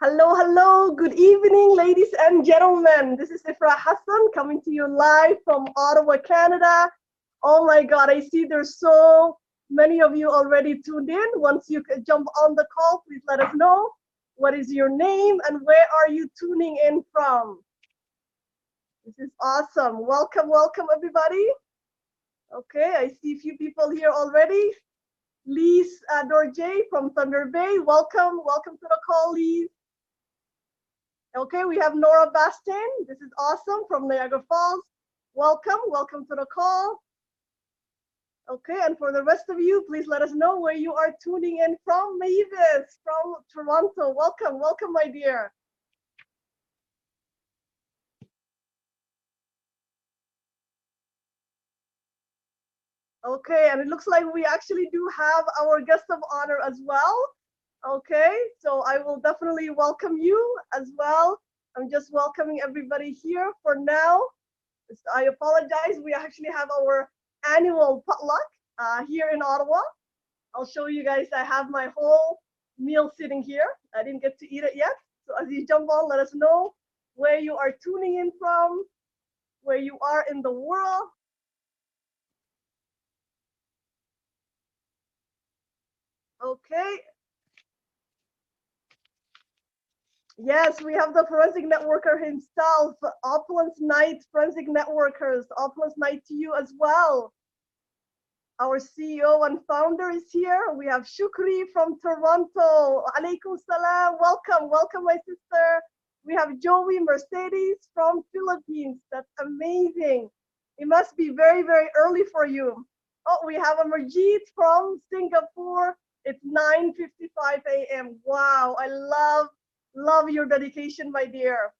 Hello, hello. Good evening, ladies and gentlemen. This is Ifra Hassan coming to you live from Ottawa, Canada. Oh my God, I see there's so many of you already tuned in. Once you could jump on the call, please let us know what is your name and where are you tuning in from. This is awesome. Welcome, welcome, everybody. Okay, I see a few people here already. Lise Dorje from Thunder Bay. Welcome, welcome to the call, Lise. Okay, we have Nora Bastin. This is awesome from Niagara Falls. Welcome, welcome to the call. Okay, and for the rest of you, please let us know where you are tuning in from. Mavis from Toronto. Welcome, welcome, my dear. Okay, and it looks like we actually do have our guest of honor as well. Okay, so I will definitely welcome you as well. I'm just welcoming everybody here for now. I apologize. We actually have our annual potluck here in Ottawa. I'll show you guys. I have my whole meal sitting here. I didn't get to eat it yet. So as you jump on, let us know where you are tuning in from, where you are in the world. Okay. Yes, we have the forensic networker himself, Opulence Night Forensic Networkers. Opulence Night to you as well. Our CEO and founder is here. We have Shukri from Toronto. Alaikum salam. Welcome, welcome, my sister. We have Joey Mercedes from Philippines. That's amazing. It must be very, very early for you. Oh, we have a Marjit from Singapore. It's 9:55 a.m. Wow, I love your dedication, my dear.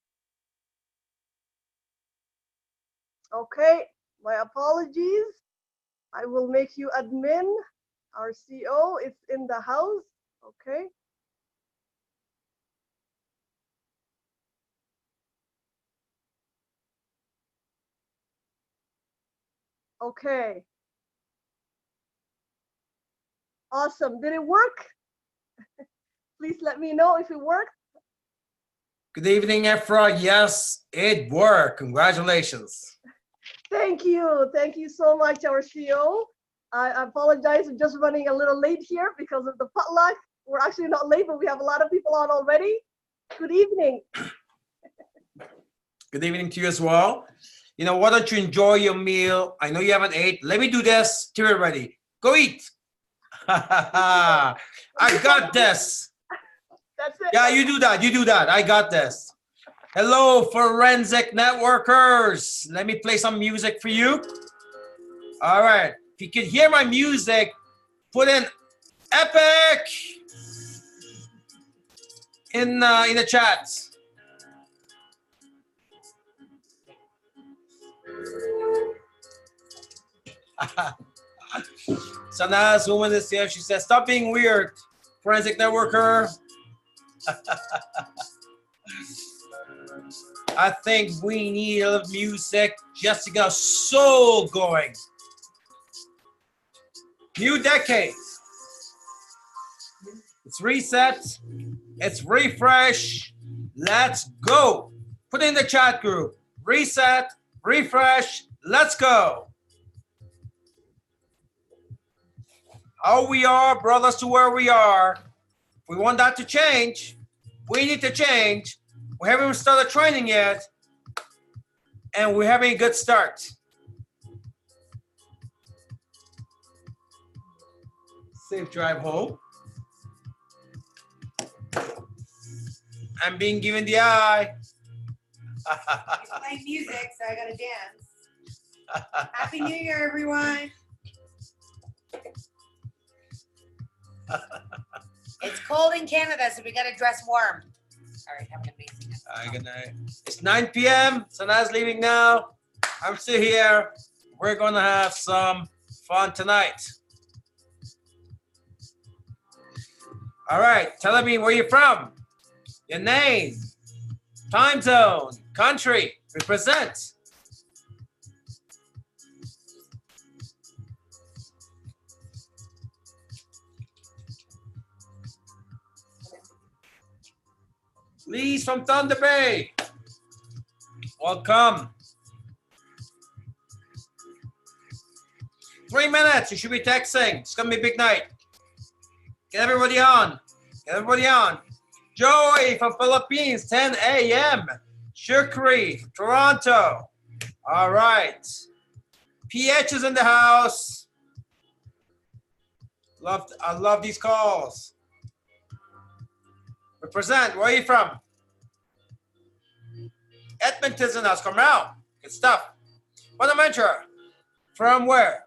Okay, my apologies. I will make you admin. Our CEO is in the house. Okay. Okay. Awesome. Did it work? Please let me know if it worked. Good evening, Efra. Yes, it worked. Congratulations. Thank you. Thank you so much, our CEO. I apologize. I'm just running a little late here because of the potluck. We're actually not late, but we have a lot of people on already. Good evening. Good evening to you as well. You know, why don't you enjoy your meal? I know you haven't ate. Let me do this. Till you're ready. Go eat. I got this. That's it. Yeah, you do that. You do that. I got this. Hello, forensic networkers. Let me play some music for you. All right. If you can hear my music, put in epic in the chat. Sana's woman is here. She says, "Stop being weird, forensic networker." I think we need a little music just to get our soul going. New decade. It's reset. It's refresh. Let's go. Put in the chat group. Reset, refresh, let's go. How we are, brothers, to where we are. If we want that to change, we need to change. We haven't even started training yet, and we're having a good start. Safe drive home. I'm being given the eye. It's playing music, so I gotta dance. Happy New Year, everyone. It's cold in Canada, so we gotta dress warm. All right, have an amazing night. Good night. It's 9 p.m. Sana's leaving now. I'm still here. We're gonna have some fun tonight. All right, tell me where you're from, your name, time zone, country, represent. Lee's from Thunder Bay. Welcome. 3 minutes. You should be texting. It's going to be a big night. Get everybody on. Get everybody on. Joey from Philippines, 10 a.m. Shukri, Toronto. All right. PH is in the house. I love these calls. Represent. Where are you from? Edmonton's in the house. Come around. Good stuff. Bonaventure. From where?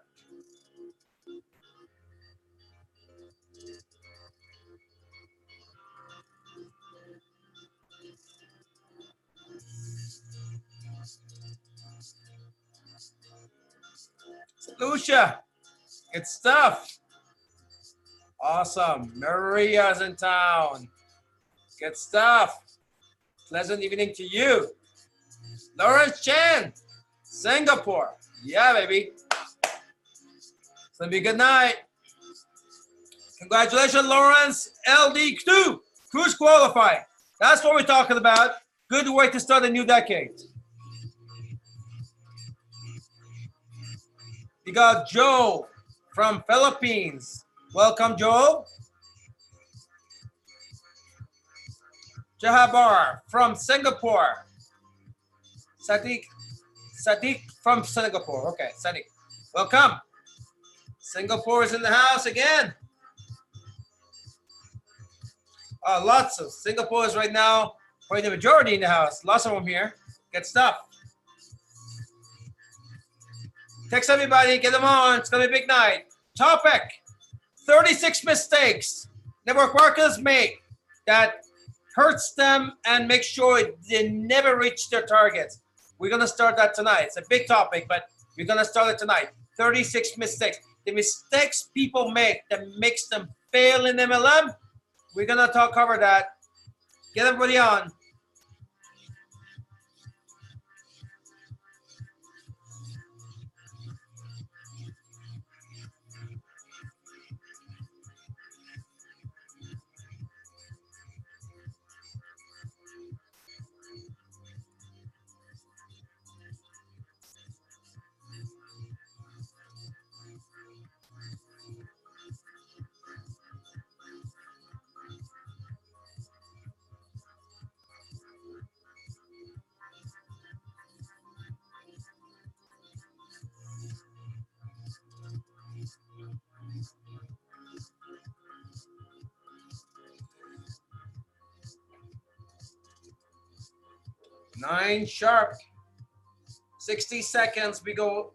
Lucia. Good stuff. Awesome. Maria's in town. Good stuff. Pleasant evening to you. Lawrence Chan, Singapore. Yeah, baby. It's going to be a good night. Congratulations, Lawrence. LD2. Cruise qualifying. That's what we're talking about. Good way to start a new decade. You got Joe from Philippines. Welcome, Joe. Jahabar from Singapore. Sadiq from Singapore. Okay, Sadiq. Welcome. Singapore is in the house again. Lots of Singapore is right now, probably the majority in the house. Lots of them here. Good stuff. Text everybody, get them on. It's gonna be a big night. Topic: 36 mistakes network marketers make that hurts them and make sure they never reach their targets. We're gonna start that tonight. It's a big topic, but we're gonna start it tonight. 36 mistakes. The mistakes people make that makes them fail in MLM. We're gonna cover that. Get everybody on. Nine sharp. 60 seconds. We go.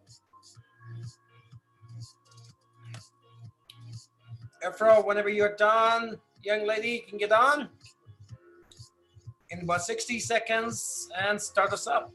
Efra, whenever you're done, young lady, you can get on in about 60 seconds and start us up.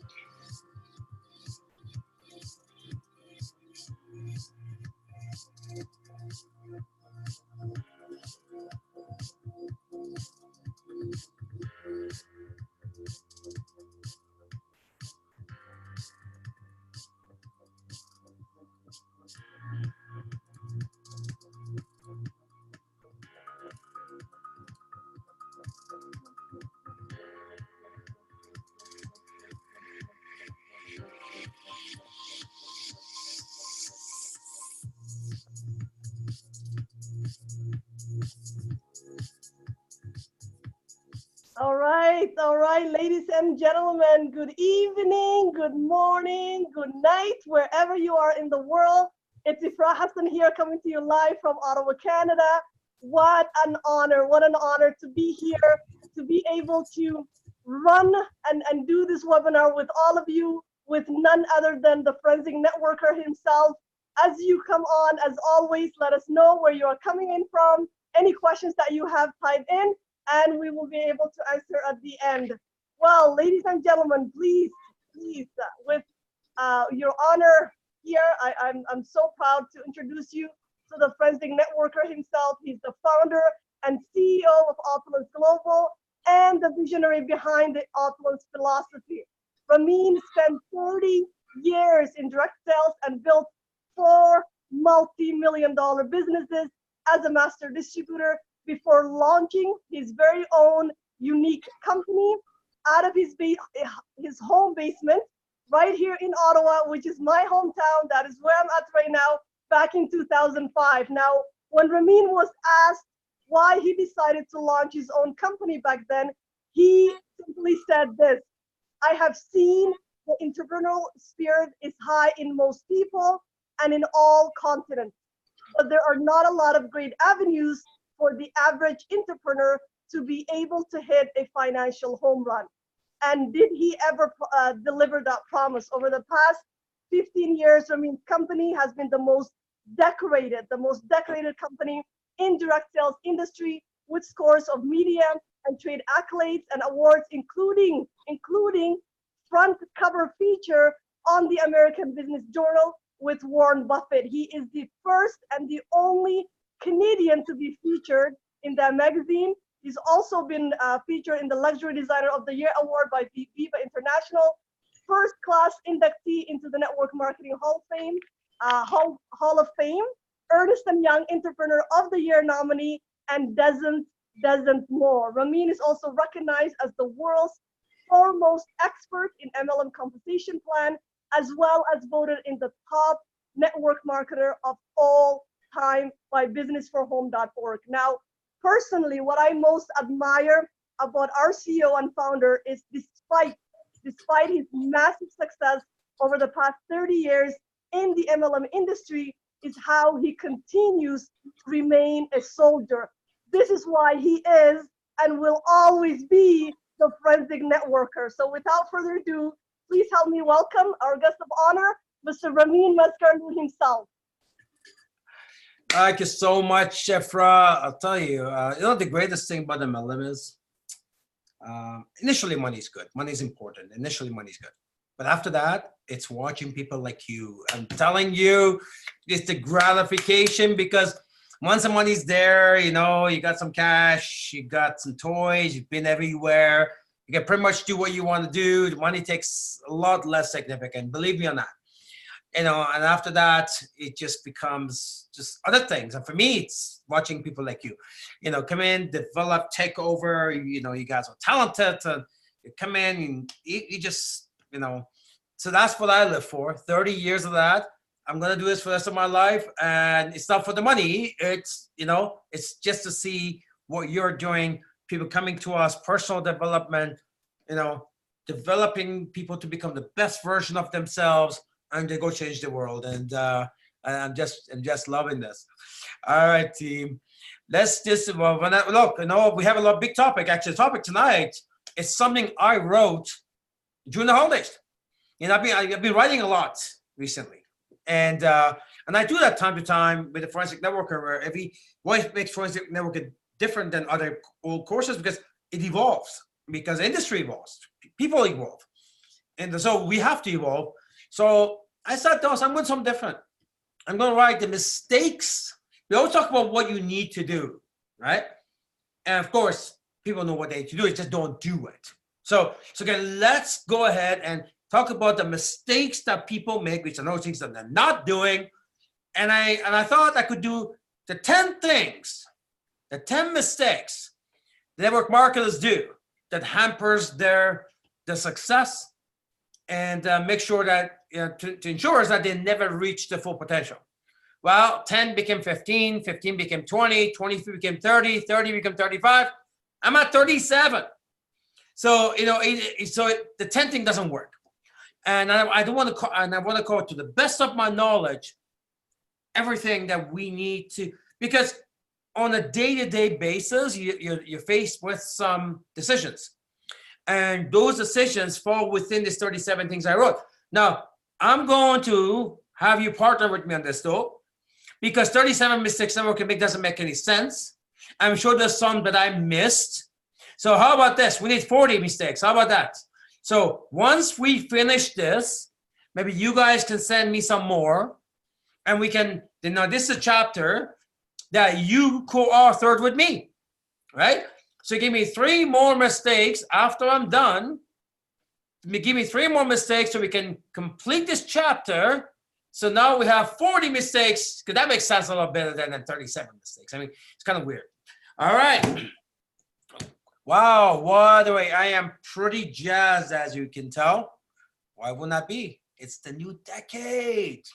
All right, ladies and gentlemen, good evening, good morning, good night, wherever you are in the world. It's Ifrah Hassan here coming to you live from Ottawa, Canada. What an honor to be here, to be able to run and do this webinar with all of you, with none other than the Forensic Networker himself. As you come on, as always, let us know where you are coming in from, any questions that you have type in, and we will be able to answer at the end. Well, ladies and gentlemen, please, with your honor here, I'm so proud to introduce you to the Forensic Networker himself. He's the founder and CEO of Opulence Global and the visionary behind the Opulence philosophy. Ramin spent 30 years in direct sales and built 4 multi-million-dollar businesses as a master distributor before launching his very own unique company out of his home basement right here in Ottawa, which is my hometown. That is where I'm at right now, back in 2005. Now, when Ramin was asked why he decided to launch his own company back then, he simply said this: I have seen the entrepreneurial spirit is high in most people and in all continents, but there are not a lot of great avenues for the average entrepreneur to be able to hit a financial home run. And did he ever deliver that promise? Over the past 15 years, Ramin's company has been the most decorated company in direct sales industry, with scores of media and trade accolades and awards, including front cover feature on the American Business Journal with Warren Buffett. He is the first and the only Canadian to be featured in that magazine. He's also been featured in the Luxury Designer of the Year award by Viva International, first class inductee into the Network Marketing Hall of Fame, Ernst & Young Entrepreneur of the Year nominee, and dozens more. Ramin is also recognized as the world's foremost expert in MLM compensation plan, as well as voted in the top network marketer of all time by businessforhome.org. Now, personally, what I most admire about our CEO and founder is despite his massive success over the past 30 years in the MLM industry, is how he continues to remain a soldier. This is why he is and will always be the forensic networker. So without further ado, please help me welcome our guest of honor, Mr. Ramin Maskarlu himself. Thank you so much, Shefra. I'll tell you, the greatest thing about MLM is initially money is good. Money is important. Initially money is good. But after that, it's watching people like you. I'm telling you, it's the gratification, because once the money's there, you got some cash, you got some toys, you've been everywhere, you can pretty much do what you want to do. The money takes a lot less significant, believe me on that. And after that, it just becomes just other things. And for me, it's watching people like you, come in, develop, take over. You guys are talented. And you come in and you just, so that's what I live for. 30 years of that. I'm going to do this for the rest of my life. And it's not for the money. It's, it's just to see what you're doing. People coming to us, personal development, developing people to become the best version of themselves, and they go change the world. And I'm just loving this. All right, team. Let's just look. We have a big topic. Actually, the topic tonight is something I wrote during the holidays. I've been writing a lot recently, and I do that time to time with the Forensic Networker, where what makes Forensic Networker different than other old courses, because it evolves, because industry evolves, people evolve, and so we have to evolve. So I sat down, I'm going something different. I'm going to write the mistakes. We always talk about what you need to do, right? And of course, people know what they need to do, it's just don't do it. So again, let's go ahead and talk about the mistakes that people make, which are those things that they're not doing. And I thought I could do the 10 things, the 10 mistakes network marketers do that hampers their success, and make sure that to ensure that they never reach the full potential. Well, 10 became 15, 15 became 20, 23 became 30, 30 became 35. I'm at 37. So the 10 thing doesn't work. And I want to call it, to the best of my knowledge, everything that we need to, because on a day-to-day basis, you're faced with some decisions. And those decisions fall within these 37 things I wrote. Now, I'm going to have you partner with me on this, though, because 37 mistakes network can make doesn't make any sense. I'm sure there's some that I missed. So how about this? We need 40 mistakes. How about that? So once we finish this, maybe you guys can send me some more, and we can, this is a chapter that you co-authored with me, right? So give me 3 more mistakes after I'm done. Give me 3 more mistakes so we can complete this chapter. So now we have 40 mistakes, because that makes sense a lot better than 37 mistakes. I mean, it's kind of weird. All right. Wow, by the way, I am pretty jazzed, as you can tell. Why wouldn't that be? It's the new decade.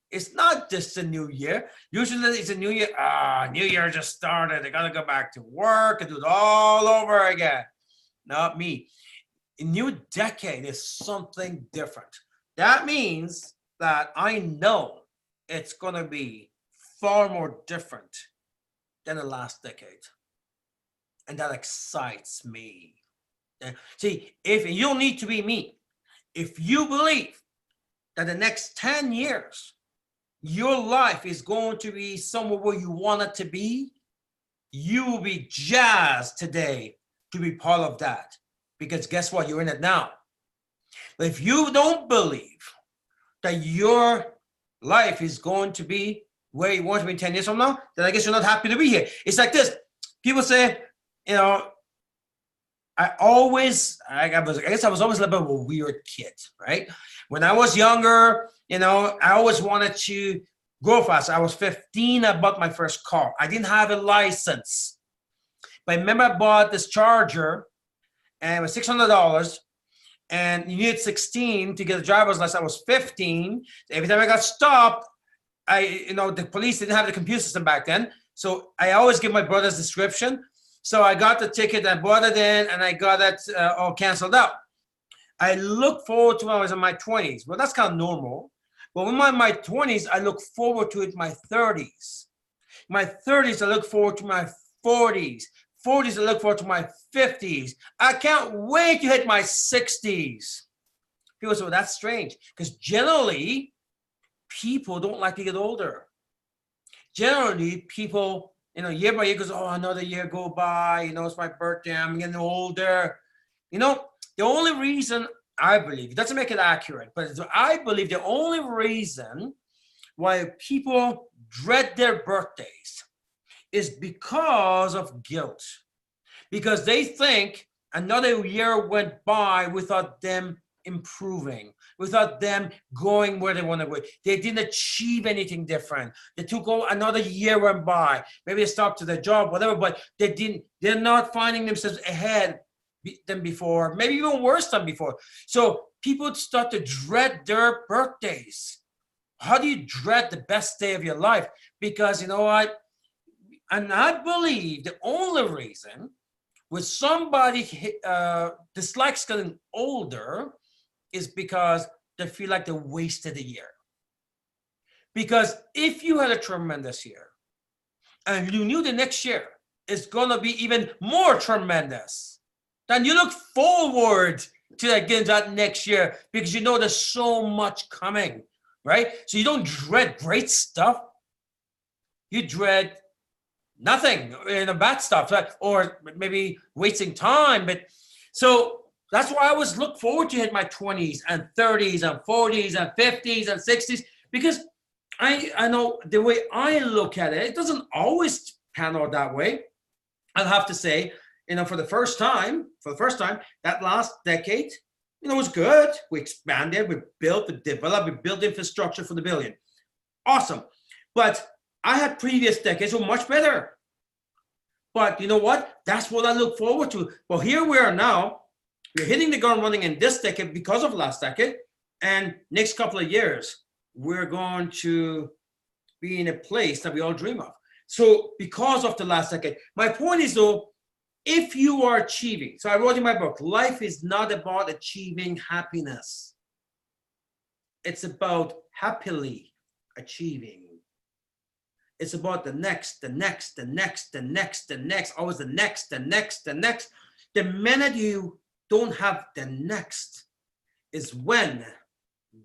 It's not just a new year. Usually it's a new year. New year just started. I gotta go back to work and do it all over again. Not me. A new decade is something different. That means that I know it's gonna be far more different than the last decade. And that excites me. See, if you don't need to be me, if you believe that the next 10 years, your life is going to be somewhere where you want it to be, you will be jazzed today to be part of that. Because guess what? You're in it now. But if you don't believe that your life is going to be where you want to be 10 years from now, then I guess you're not happy to be here. It's like this. People say, you know, I guess I was always a little bit of a weird kid, right? When I was younger, you know, I always wanted to go fast. I was 15, I bought my first car. I didn't have a license. But I remember I bought this Charger, and it was $600, and you needed 16 to get a driver's license. I was 15. Every time I got stopped, the police didn't have the computer system back then. So I always give my brother's description. So I got the ticket, I bought it in, and I got it all canceled out. I look forward to when I was in my 20s. Well, that's kind of normal. But when I'm in my 20s, I look forward to it in my 30s. My 30s, I look forward to my 40s. 40s, I look forward to my 50s. I can't wait to hit my 60s. People say, well, that's strange. Because generally, people don't like to get older. Generally, people, year by year goes, oh, another year go by. It's my birthday. I'm getting older. The only reason I believe, it doesn't make it accurate, but I believe the only reason why people dread their birthdays is because of guilt. Because they think another year went by without them improving, without them going where they want to go. They didn't achieve anything different. They took another year went by. Maybe they stopped to their job, whatever, but they're not finding themselves ahead than before, maybe even worse than before. So people start to dread their birthdays. How do you dread the best day of your life? Because and I believe the only reason when somebody dislikes getting older is because they feel like they wasted a year. Because if you had a tremendous year and you knew the next year is going to be even more tremendous, then you look forward to that next year because you know there's so much coming, right? So you don't dread great stuff. You dread nothing, bad stuff, right? Or maybe wasting time. But so that's why I always look forward to hit my 20s and 30s and 40s and 50s and 60s, because I know the way I look at it, it doesn't always pan out that way. I'll have to say, for the first time, that last decade, was good. We expanded, we built, we developed, we built infrastructure for the billion. Awesome. But I had previous decades were much better. But you know what? That's what I look forward to. Well, here we are now. We're hitting the ground running in this decade because of last decade. And next couple of years, we're going to be in a place that we all dream of. So because of the last decade, my point is though, if you are achieving, so I wrote in my book, life is not about achieving happiness. It's about happily achieving. It's about the next, always the next. The minute you don't have the next is when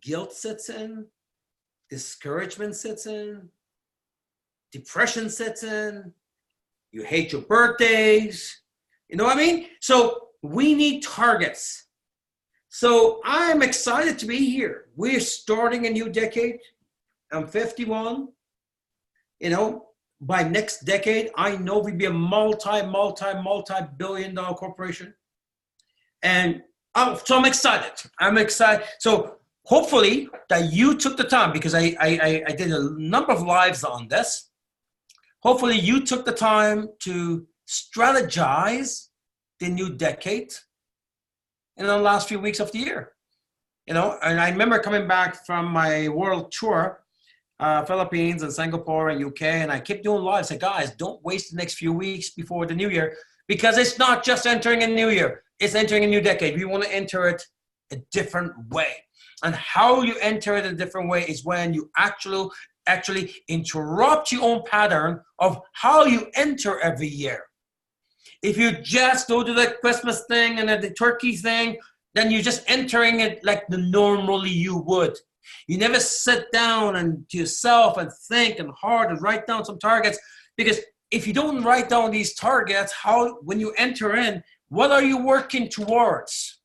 guilt sets in, discouragement sets in, depression sets in, you hate your birthdays. You know what I mean? So we need targets. So I'm excited to be here. We're starting a new decade. I'm 51. By next decade, I know we'll be a multi-billion dollar corporation. And so I'm excited. So hopefully that you took the time, because I did a number of lives on this. Hopefully you took the time to strategize the new decade in the last few weeks of the year. And I remember coming back from my world tour, Philippines and Singapore and UK, and I kept doing live. I said, guys, don't waste the next few weeks before the new year, because it's not just entering a new year, it's entering a new decade. We want to enter it a different way. And how you enter it a different way is when you actually interrupt your own pattern of how you enter every year. If you just go to the Christmas thing and the turkey thing, then you're just entering it like the normally you would. You never sit down and to yourself and think and hard and write down some targets, because if you don't write down these targets, when you enter in, what are you working towards?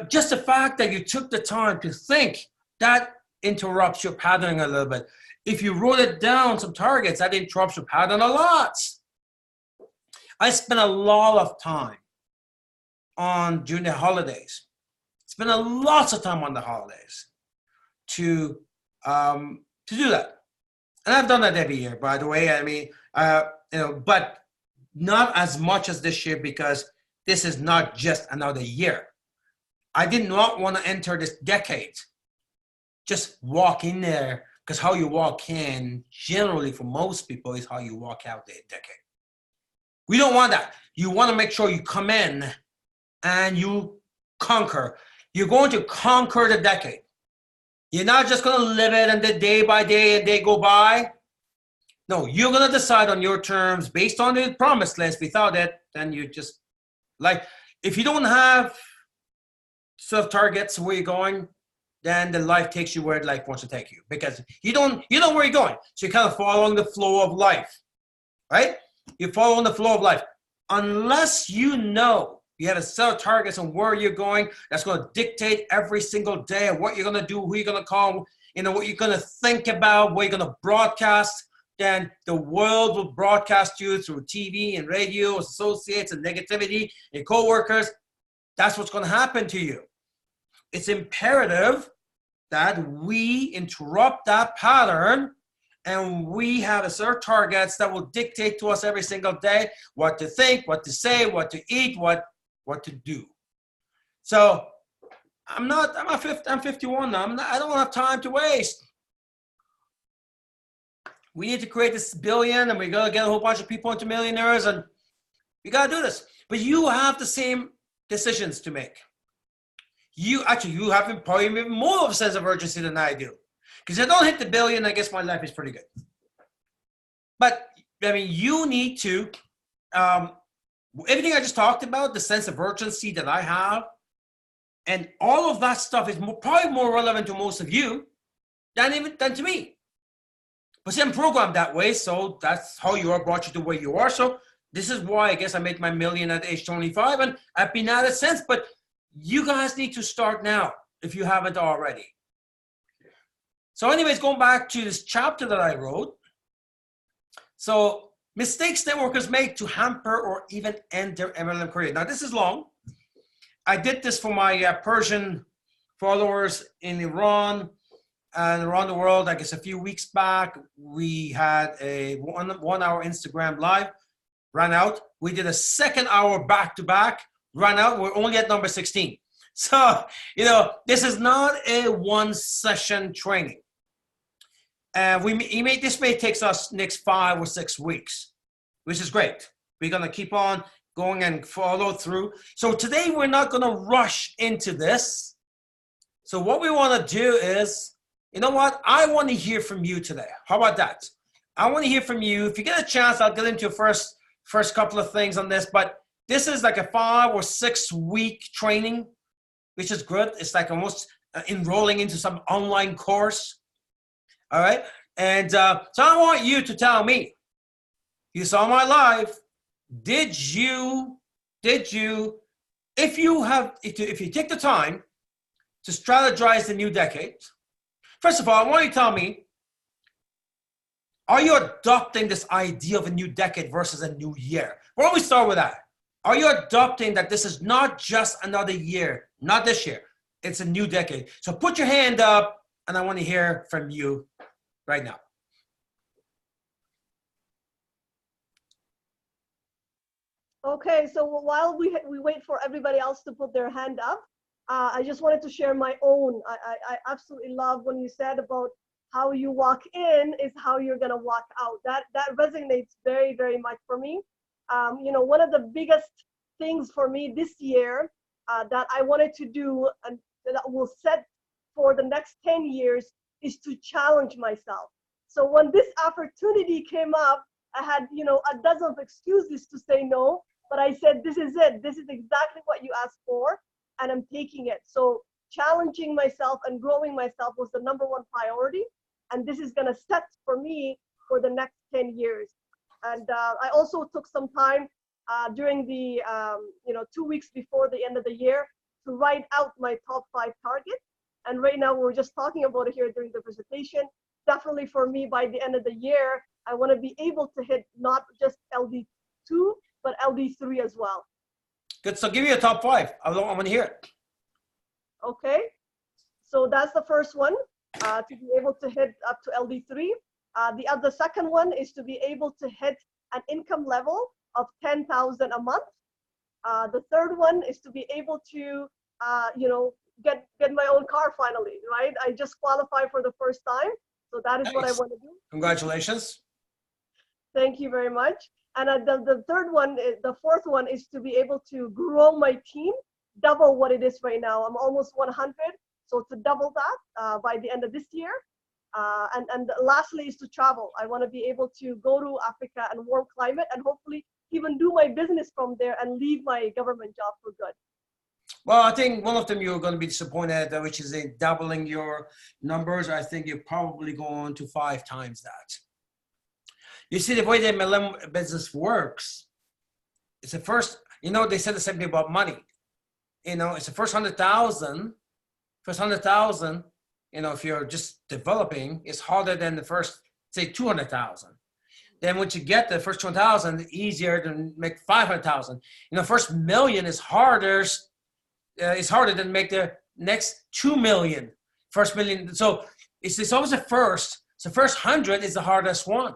Just the fact that you took the time to think, that interrupts your patterning a little bit. If you wrote it down, some targets, that interrupts your pattern a lot. I spent a lot of time during the holidays. Spend lots of time on the holidays to do that. And I've done that every year, by the way. I mean, but not as much as this year, because this is not just another year. I did not want to enter this decade. Just walk in there, because how you walk in, generally for most people, is how you walk out the decade. We don't want that. You want to make sure you come in and you conquer. You're going to conquer the decade. You're not just going to live it and the day by day and day go by. No, you're going to decide on your terms based on the promised list. Without it, then you just, like, if you don't have self targets where you're going, then the life takes you where life wants to take you, because you know where you're going. So you kind of follow along the flow of life, right? You follow on the flow of life. Unless you know you have a set of targets on where you're going, that's going to dictate every single day what you're going to do, who you're going to call, what you're going to think about, what you're going to broadcast. Then the world will broadcast you through TV and radio, associates and negativity and co-workers. That's what's going to happen to you. It's imperative that we interrupt that pattern, and we have a set of targets that will dictate to us every single day what to think, what to say, what to eat, what to do. So I'm 51 now. I don't have time to waste. We need to create this billion, and we got to get a whole bunch of people into millionaires, and we got to do this. But you have the same decisions to make. You have probably even more of a sense of urgency than I do. Because if I don't hit the billion, I guess my life is pretty good. But, I mean, you need to, everything I just talked about, the sense of urgency that I have, and all of that stuff is probably more relevant to most of you than to me. But see, I'm programmed that way, so that's how you are, brought you to where you are. So this is why I guess I made my million at age 25, and I've been at it since. But you guys need to start now if you haven't already. So anyways, going back to this chapter that I wrote. So mistakes networkers make to hamper or even end their MLM career. Now this is long. I did this for my Persian followers in Iran and around the world. I guess a few weeks back, we had a one hour Instagram live, ran out. We did a 2nd hour back-to-back, ran out. We're only at number 16. So, this is not a one session training. This may take us next 5 or 6 weeks, which is great. We're going to keep on going and follow through. So today we're not going to rush into this. So what we want to do is, you know what? I want to hear from you today. How about that? I want to hear from you. If you get a chance, I'll get into first couple of things on this, but this is like a 5 or 6 week training, which is good. It's like almost enrolling into some online course. All right. And so I want you to tell me, you saw my live. Did you, if you take the time to strategize the new decade, first of all, I want you to tell me, are you adopting this idea of a new decade versus a new year? Why don't we start with that? Are you adopting that this is not just another year, not this year, it's a new decade? So put your hand up, and I want to hear from you right now. Okay, so while we wait for everybody else to put their hand up, I just wanted to share my own. I absolutely love when you said about how you walk in is how you're gonna walk out. That resonates very, very much for me. You know, one of the biggest things for me this year that I wanted to do and that will set for the next 10 years is to challenge myself. So when this opportunity came up, I had, you know, a dozen of excuses to say no, but I said, this is it. This is exactly what you asked for, and I'm taking it. So challenging myself and growing myself was the number one priority. And this is going to set for me for the next 10 years. And I also took some time during the, 2 weeks before the end of the year to write out my top 5 targets. And right now we're just talking about it here during the presentation. Definitely for me, by the end of the year, I want to be able to hit not just LD2, but LD3 as well. Good. So give me a top 5. I want to hear it. Okay. So that's the first one, to be able to hit up to LD3. The second one is to be able to hit an income level of 10,000 a month. The third one is to be able to, get my own car finally, right? I just qualified for the first time. So that is Nice. what I want to do. Congratulations. Thank you very much. And the third one, the fourth one is to be able to grow my team, double what it is right now. I'm almost 100. So to double that by the end of this year. And lastly is to travel. I want to be able to go to Africa and warm climate and hopefully even do my business from there and leave my government job for good. Well, I think one of them you're going to be disappointed at, which is in doubling your numbers. I think you're probably going to 5 times that. You see, the way the MLM business works, it's the first, they said the same thing about money. It's the first 100,000. First 100,000, if you're just developing, it's harder than the first, say, 200,000. Then once you get the first 200,000, it's easier to make 500,000. First million is harder. It's harder than make the next 2 million. First million. So it's always the first. So first 100 is the hardest one.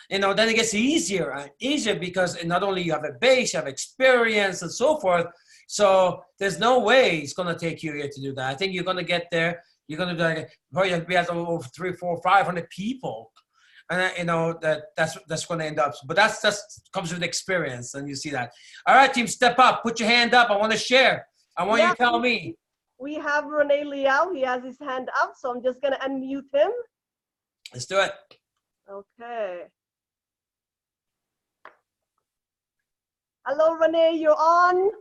Then it gets easier and easier because not only you have a base, you have experience and so forth. So there's no way it's going to take you a year to do that. I think you're going to get there. You're going to do like, probably be at over 300, 400, 500 people. And that's going to end up. But that's comes with experience, and you see that. All right, team, step up. Put your hand up. I want to share. I want you to tell me. We have Rene Liao. He has his hand up, so I'm just going to unmute him. Let's do it. Okay. Hello, Rene. You're on.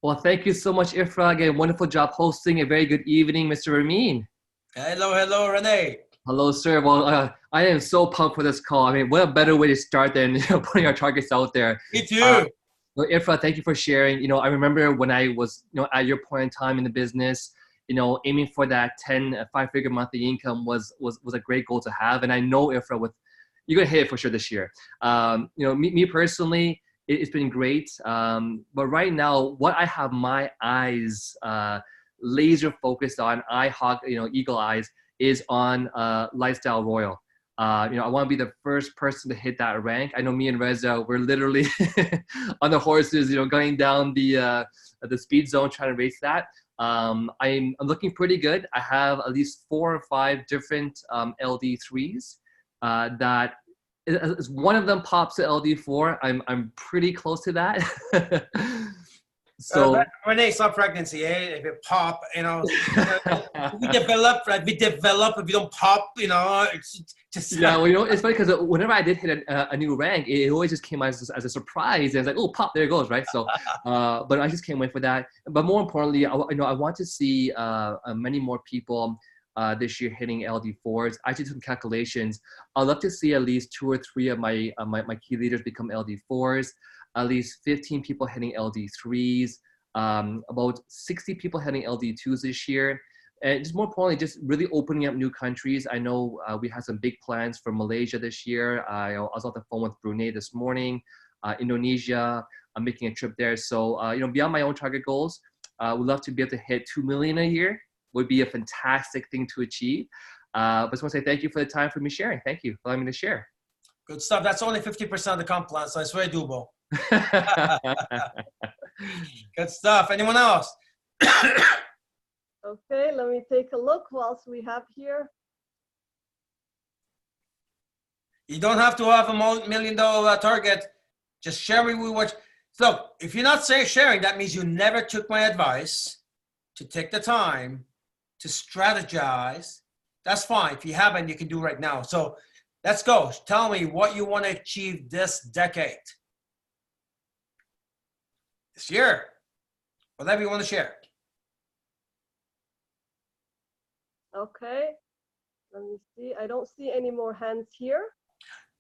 Well, thank you so much, Ifra. Again, wonderful job hosting. A very good evening, Mr. Ramin. Hello, Rene. Hello, sir. Well, I am so pumped for this call. I mean, what a better way to start than putting our targets out there. Me too. Well, Ifra, thank you for sharing. I remember when I was, at your point in time in the business, aiming for that 10 5-figure monthly income was a great goal to have. And I know, Ifra, you're gonna hit it for sure this year. Me personally, it's been great. But right now, what I have my eyes laser focused on, eagle eyes, is on Lifestyle Royal. I want to be the first person to hit that rank. I know me and Reza, we're literally on the horses, going down the speed zone trying to race that. I'm looking pretty good. I have at least 4 or 5 different LD3s that as one of them pops to LD4. I'm pretty close to that. So Rene, it's not pregnancy, eh? If it pop, we develop. If we don't pop, it's just. Yeah, well, it's funny because whenever I did hit a new rank, it always just came as a surprise. And it's like, oh, pop, there it goes, right? So, but I just can't wait for that. But more importantly, I want to see many more people this year hitting LD4s. I did some calculations. I'd love to see at least 2 or 3 of my key leaders become LD4s. At least 15 people hitting LD3s, about 60 people hitting LD2s this year. And just more importantly, just really opening up new countries. I know we have some big plans for Malaysia this year. I was on the phone with Brunei this morning, Indonesia. I'm making a trip there. So, beyond my own target goals, we'd love to be able to hit 2 million a year. Would be a fantastic thing to achieve. But I just want to say thank you for the time for me sharing. Thank you for allowing me to share. Good stuff. That's only 50% of the comp plan, so it's very doable. Good stuff. Anyone else? Okay, let me take a look. Who else we have here? You don't have to have a $1 million target. Just share with what. Look, if you're not sharing, that means you never took my advice to take the time to strategize. That's fine. If you haven't, you can do right now. So let's go. Tell me what you want to achieve this decade, this year, whatever you want to share. Okay, let me see. I don't see any more hands here.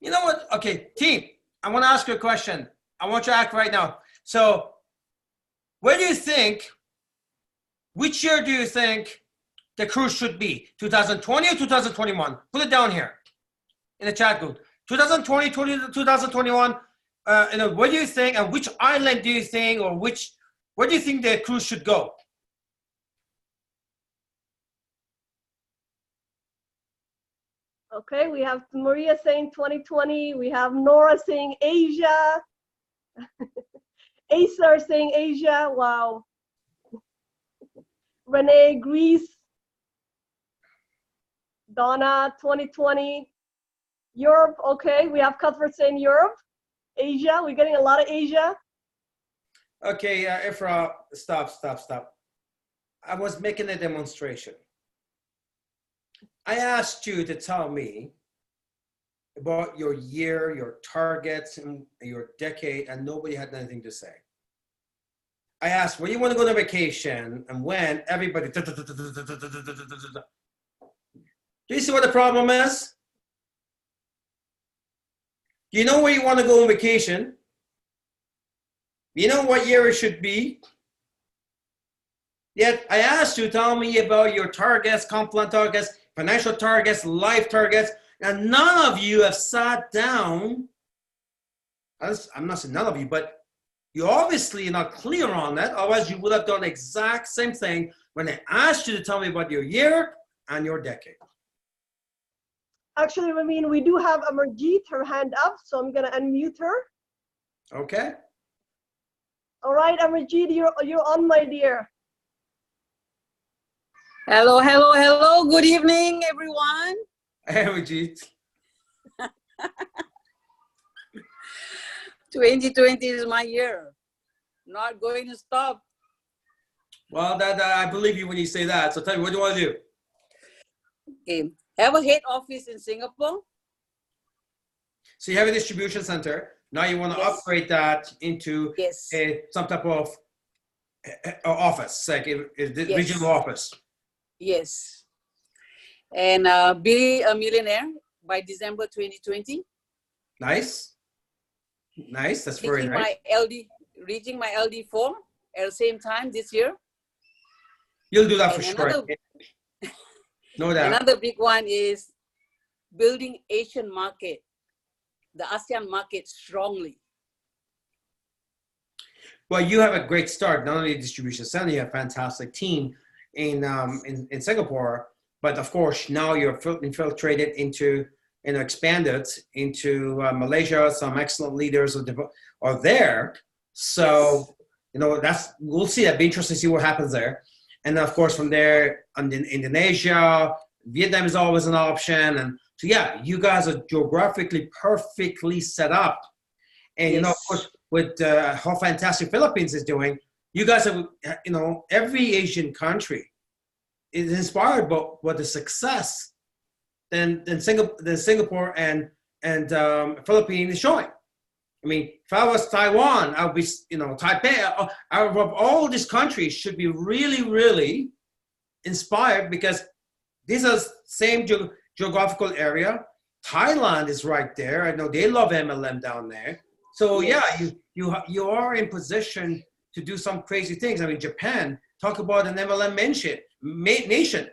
You know what? Okay, team, I want to ask you a question. I want you to act right now. So where do you think, which year do you think the cruise should be? 2020 or 2021? Put it down here in the chat group. 2020, 2021, what do you think, and which island do you think, or where do you think the cruise should go? Okay, we have Maria saying 2020. We have Nora saying Asia. Acer saying Asia. Wow. Renee, Greece. Donna, 2020. Europe, okay. We have Cuthbert saying Europe. Asia, we're getting a lot of Asia. Okay, Ifra, stop. I was making a demonstration. I asked you to tell me about your year, your targets, and your decade, and nobody had anything to say. I asked, where do you want to go on vacation, and when? Everybody. Do you see what the problem is? You know where you want to go on vacation? You know what year it should be? Yet I asked you to tell me about your targets, compliant targets, financial targets, life targets, and none of you have sat down. I'm not saying none of you, but you obviously are not clear on that. Otherwise, you would have done the exact same thing when I asked you to tell me about your year and your decade. Actually, I mean, we do have Amarjeet, her hand up, so I'm going to unmute her. Okay. All right, Amarjeet, you're on, my dear. Hello. Good evening, everyone. Hey, Amarjeet. 2020 is my year. Not going to stop. Well, I believe you when you say that. So tell me, what do you want to do? Okay. Have a head office in Singapore. So you have a distribution center. Now you want to upgrade that into some type of office, like a regional office. Yes. And be a millionaire by December 2020. Nice. That's very nice. Reaching my LD4 at the same time this year. You'll do that for sure. No doubt. Another big one is building Asian market, the ASEAN market strongly. Well, you have a great start. Not only distribution center, you have a fantastic team in Singapore, but of course now you're infiltrated into and expanded into Malaysia. Some excellent leaders are there. So we'll see. That'd be interesting to see what happens there. And then of course from there, Indonesia, Vietnam is always an option. And so yeah, you guys are geographically perfectly set up. And of course, with how fantastic Philippines is doing, you guys have, every Asian country is inspired by the success than Singapore and Philippines is showing. I mean, if I was Taiwan, I would be, Taipei, out of all these countries should be really, really inspired because these are same geographical area. Thailand is right there. I know they love MLM down there. So you are in position to do some crazy things. I mean, Japan, talk about an MLM nation,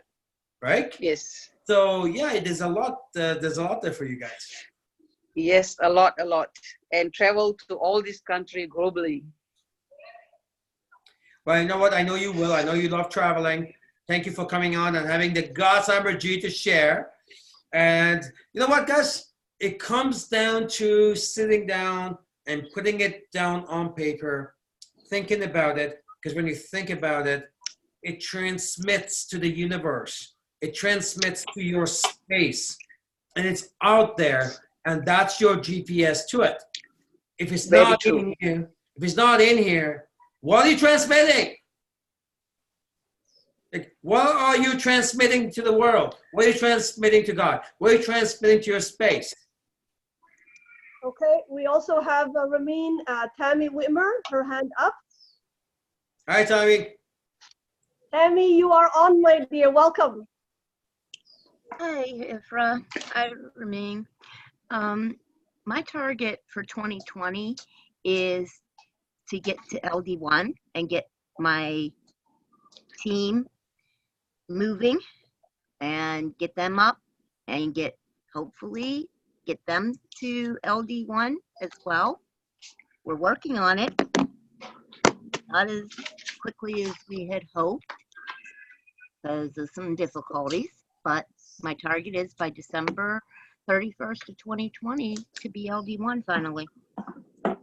right? Yes. So yeah, there's a lot there for you guys. Yes, a lot, and travel to all these countries globally. Well, you know what? I know you will. I know you love traveling. Thank you for coming on and having the guts, Amarjeet, to share. And you know what, guys? It comes down to sitting down and putting it down on paper, thinking about it, because when you think about it, it transmits to the universe. It transmits to your space, and it's out there, and that's your GPS to it. If it's Very not true. in here, if it's not in here, what are you transmitting? Like, what are you transmitting to the world? What are you transmitting to God? What are you transmitting to your space? Okay, we also have Ramin Tammy Whitmer, her hand up. All right, Tommy. Tammy, you are on, my dear. Welcome. Hi, Ifra. Hi, Ramin. My target for 2020 is to get to LD1 and get my team moving and get them up and hopefully get them to LD1 as well. We're working on it. Not as quickly as we had hoped because of some difficulties, but my target is by December 31st of 2020 to be LD1 finally. All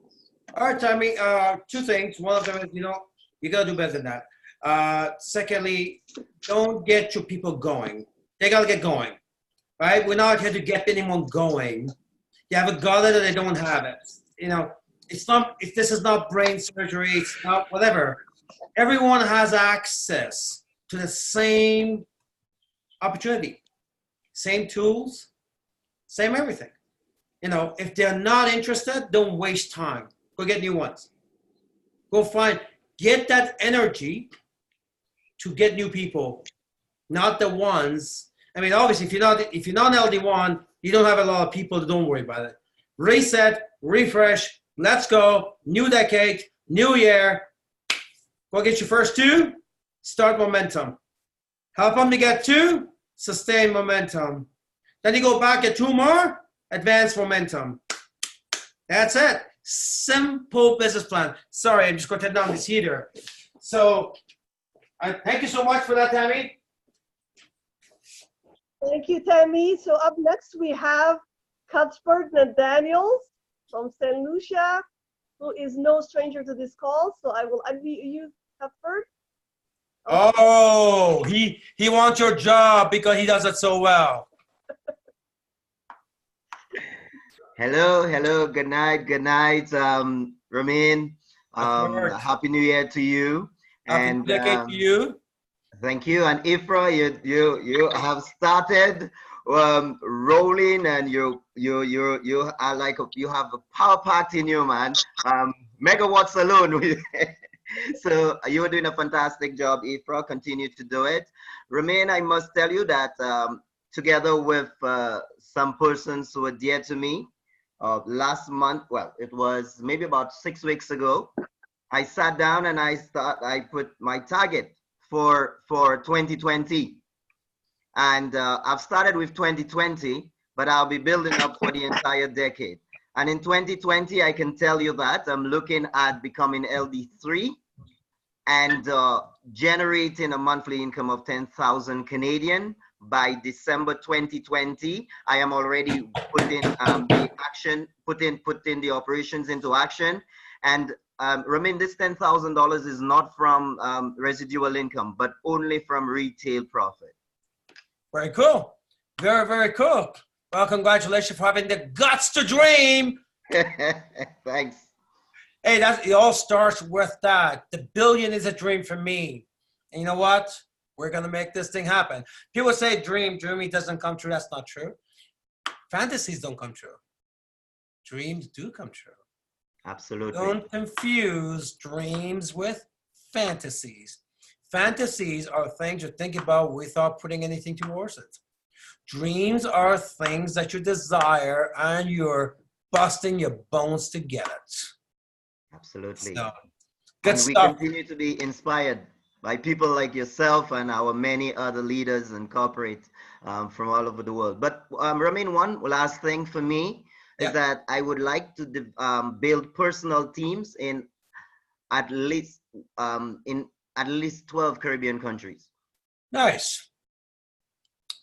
right, Tommy. Two things. One of them is, you gotta do better than that. Secondly, don't get your people going. They gotta get going, right? We're not here to get anyone going. You have a got it or they don't have it. It's not. If this is not brain surgery, it's not whatever. Everyone has access to the same opportunity, same tools, same everything. If they're not interested, don't waste time. Go get new ones. Get that energy to get new people, not the ones. I mean, obviously, if you're not LD1, you don't have a lot of people. Don't worry about it. Reset, refresh. Let's go. New decade, new year. Go get your first two. Start momentum. Help them to get two. Sustain momentum. Then you go back, get two more. Advance momentum. That's it. Simple business plan. Sorry, I'm just going to turn down this heater. So, thank you so much for that, Tammy. Thank you, Tammy. So up next we have Cuthbert Daniels from St. Lucia, who is no stranger to this call. So I will unmute you, Cuthbert. Oh, he wants your job because he does it so well. Hello, good night, Ramin. Happy New Year to you. Happy New Decade to you. Thank you. And Ifra, you have started rolling, and you are like you have a power packed in you, man. Megawatts alone. So you are doing a fantastic job, Ifra. Continue to do it. Ramin, I must tell you that together with some persons who are dear to me, last month, well, it was maybe about 6 weeks ago, I sat down and I put my target for 2020. And I've started with 2020, but I'll be building up for the entire decade. And in 2020, I can tell you that I'm looking at becoming LD3 and generating a monthly income of 10,000 Canadian. By December 2020, I am already putting putting the operations into action. And Ramin, this $10,000 is not from residual income, but only from retail profit. Very cool. Very, very cool. Well, congratulations for having the guts to dream. Thanks. Hey, it all starts with that. The billion is a dream for me. And you know what? We're going to make this thing happen. People say dreaming doesn't come true. That's not true. Fantasies don't come true. Dreams do come true. Absolutely. Don't confuse dreams with fantasies. Fantasies are things you think about without putting anything towards it. Dreams are things that you desire and you're busting your bones to get it. Absolutely. So, good and we stuff. continue to be inspired by people like yourself and our many other leaders and corporates from all over the world. But Ramin, one last thing for me is that I would like to build personal teams in at least 12 Caribbean countries. Nice.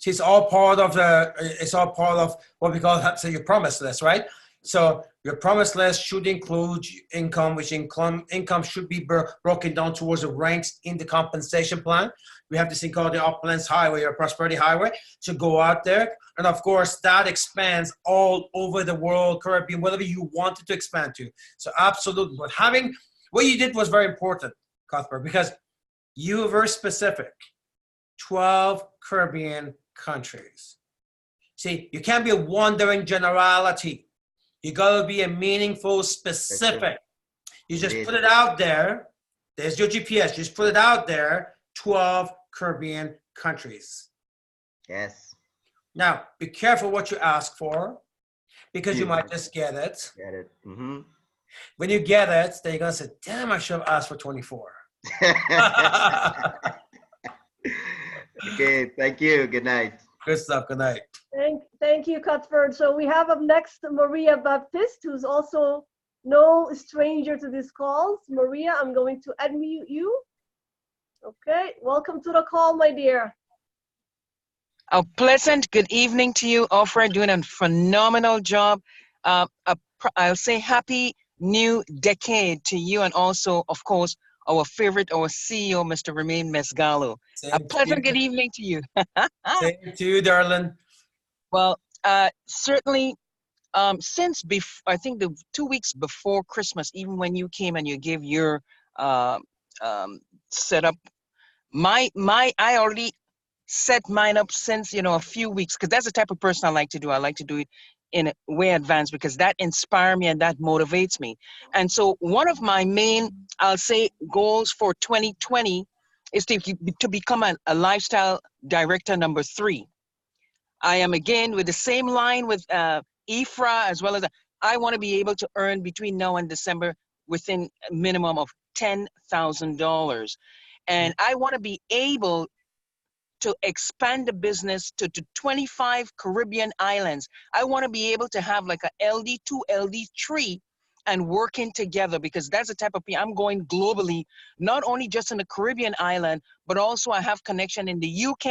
See, it's all part of what we call, say, your promise list, right? So your promise list should include income, which income should be broken down towards the ranks in the compensation plan. We have this thing called the Opulence Highway or Prosperity Highway to go out there. And of course, that expands all over the world, Caribbean, whatever you wanted to expand to. So absolutely. But having, what you did was very important, Cuthbert, because you were very specific. 12 Caribbean countries. See, you can't be a wandering generality. You gotta be a meaningful, specific. You just put it out there. There's your GPS. Just put it out there. 12 Caribbean countries. Yes. Now, be careful what you ask for, because you might just get it. Get it. Mm-hmm. When you get it, then you're gonna say, "Damn, I should have asked for 24." Okay. Thank you. Good night. Good stuff. Good night. Thank you, Cuthbert. So we have up next Maria Baptiste, who's also no stranger to these calls. Maria, I'm going to unmute you. Okay, welcome to the call, my dear. A pleasant good evening to you, Ofra, doing a phenomenal job. I'll say happy new decade to you, and also, of course, our CEO, Mr. Remain Mesgalo. A pleasant good evening to you. Same to you, darling. Well, certainly, since I think the 2 weeks before Christmas, even when you came and you gave your setup, I already set mine up since, a few weeks, because that's the type of person I like to do. I like to do it in way advance because that inspires me and that motivates me. And so one of my main, I'll say, goals for 2020 is to become a lifestyle director number 3. I am again with the same line with Ifra, as well as I want to be able to earn between now and December within a minimum of $10,000. And I want to be able to expand the business to 25 Caribbean islands. I want to be able to have like a LD2, LD3 and working together, because that's the type of people I'm going globally, not only just in the Caribbean island, but also I have connection in the UK,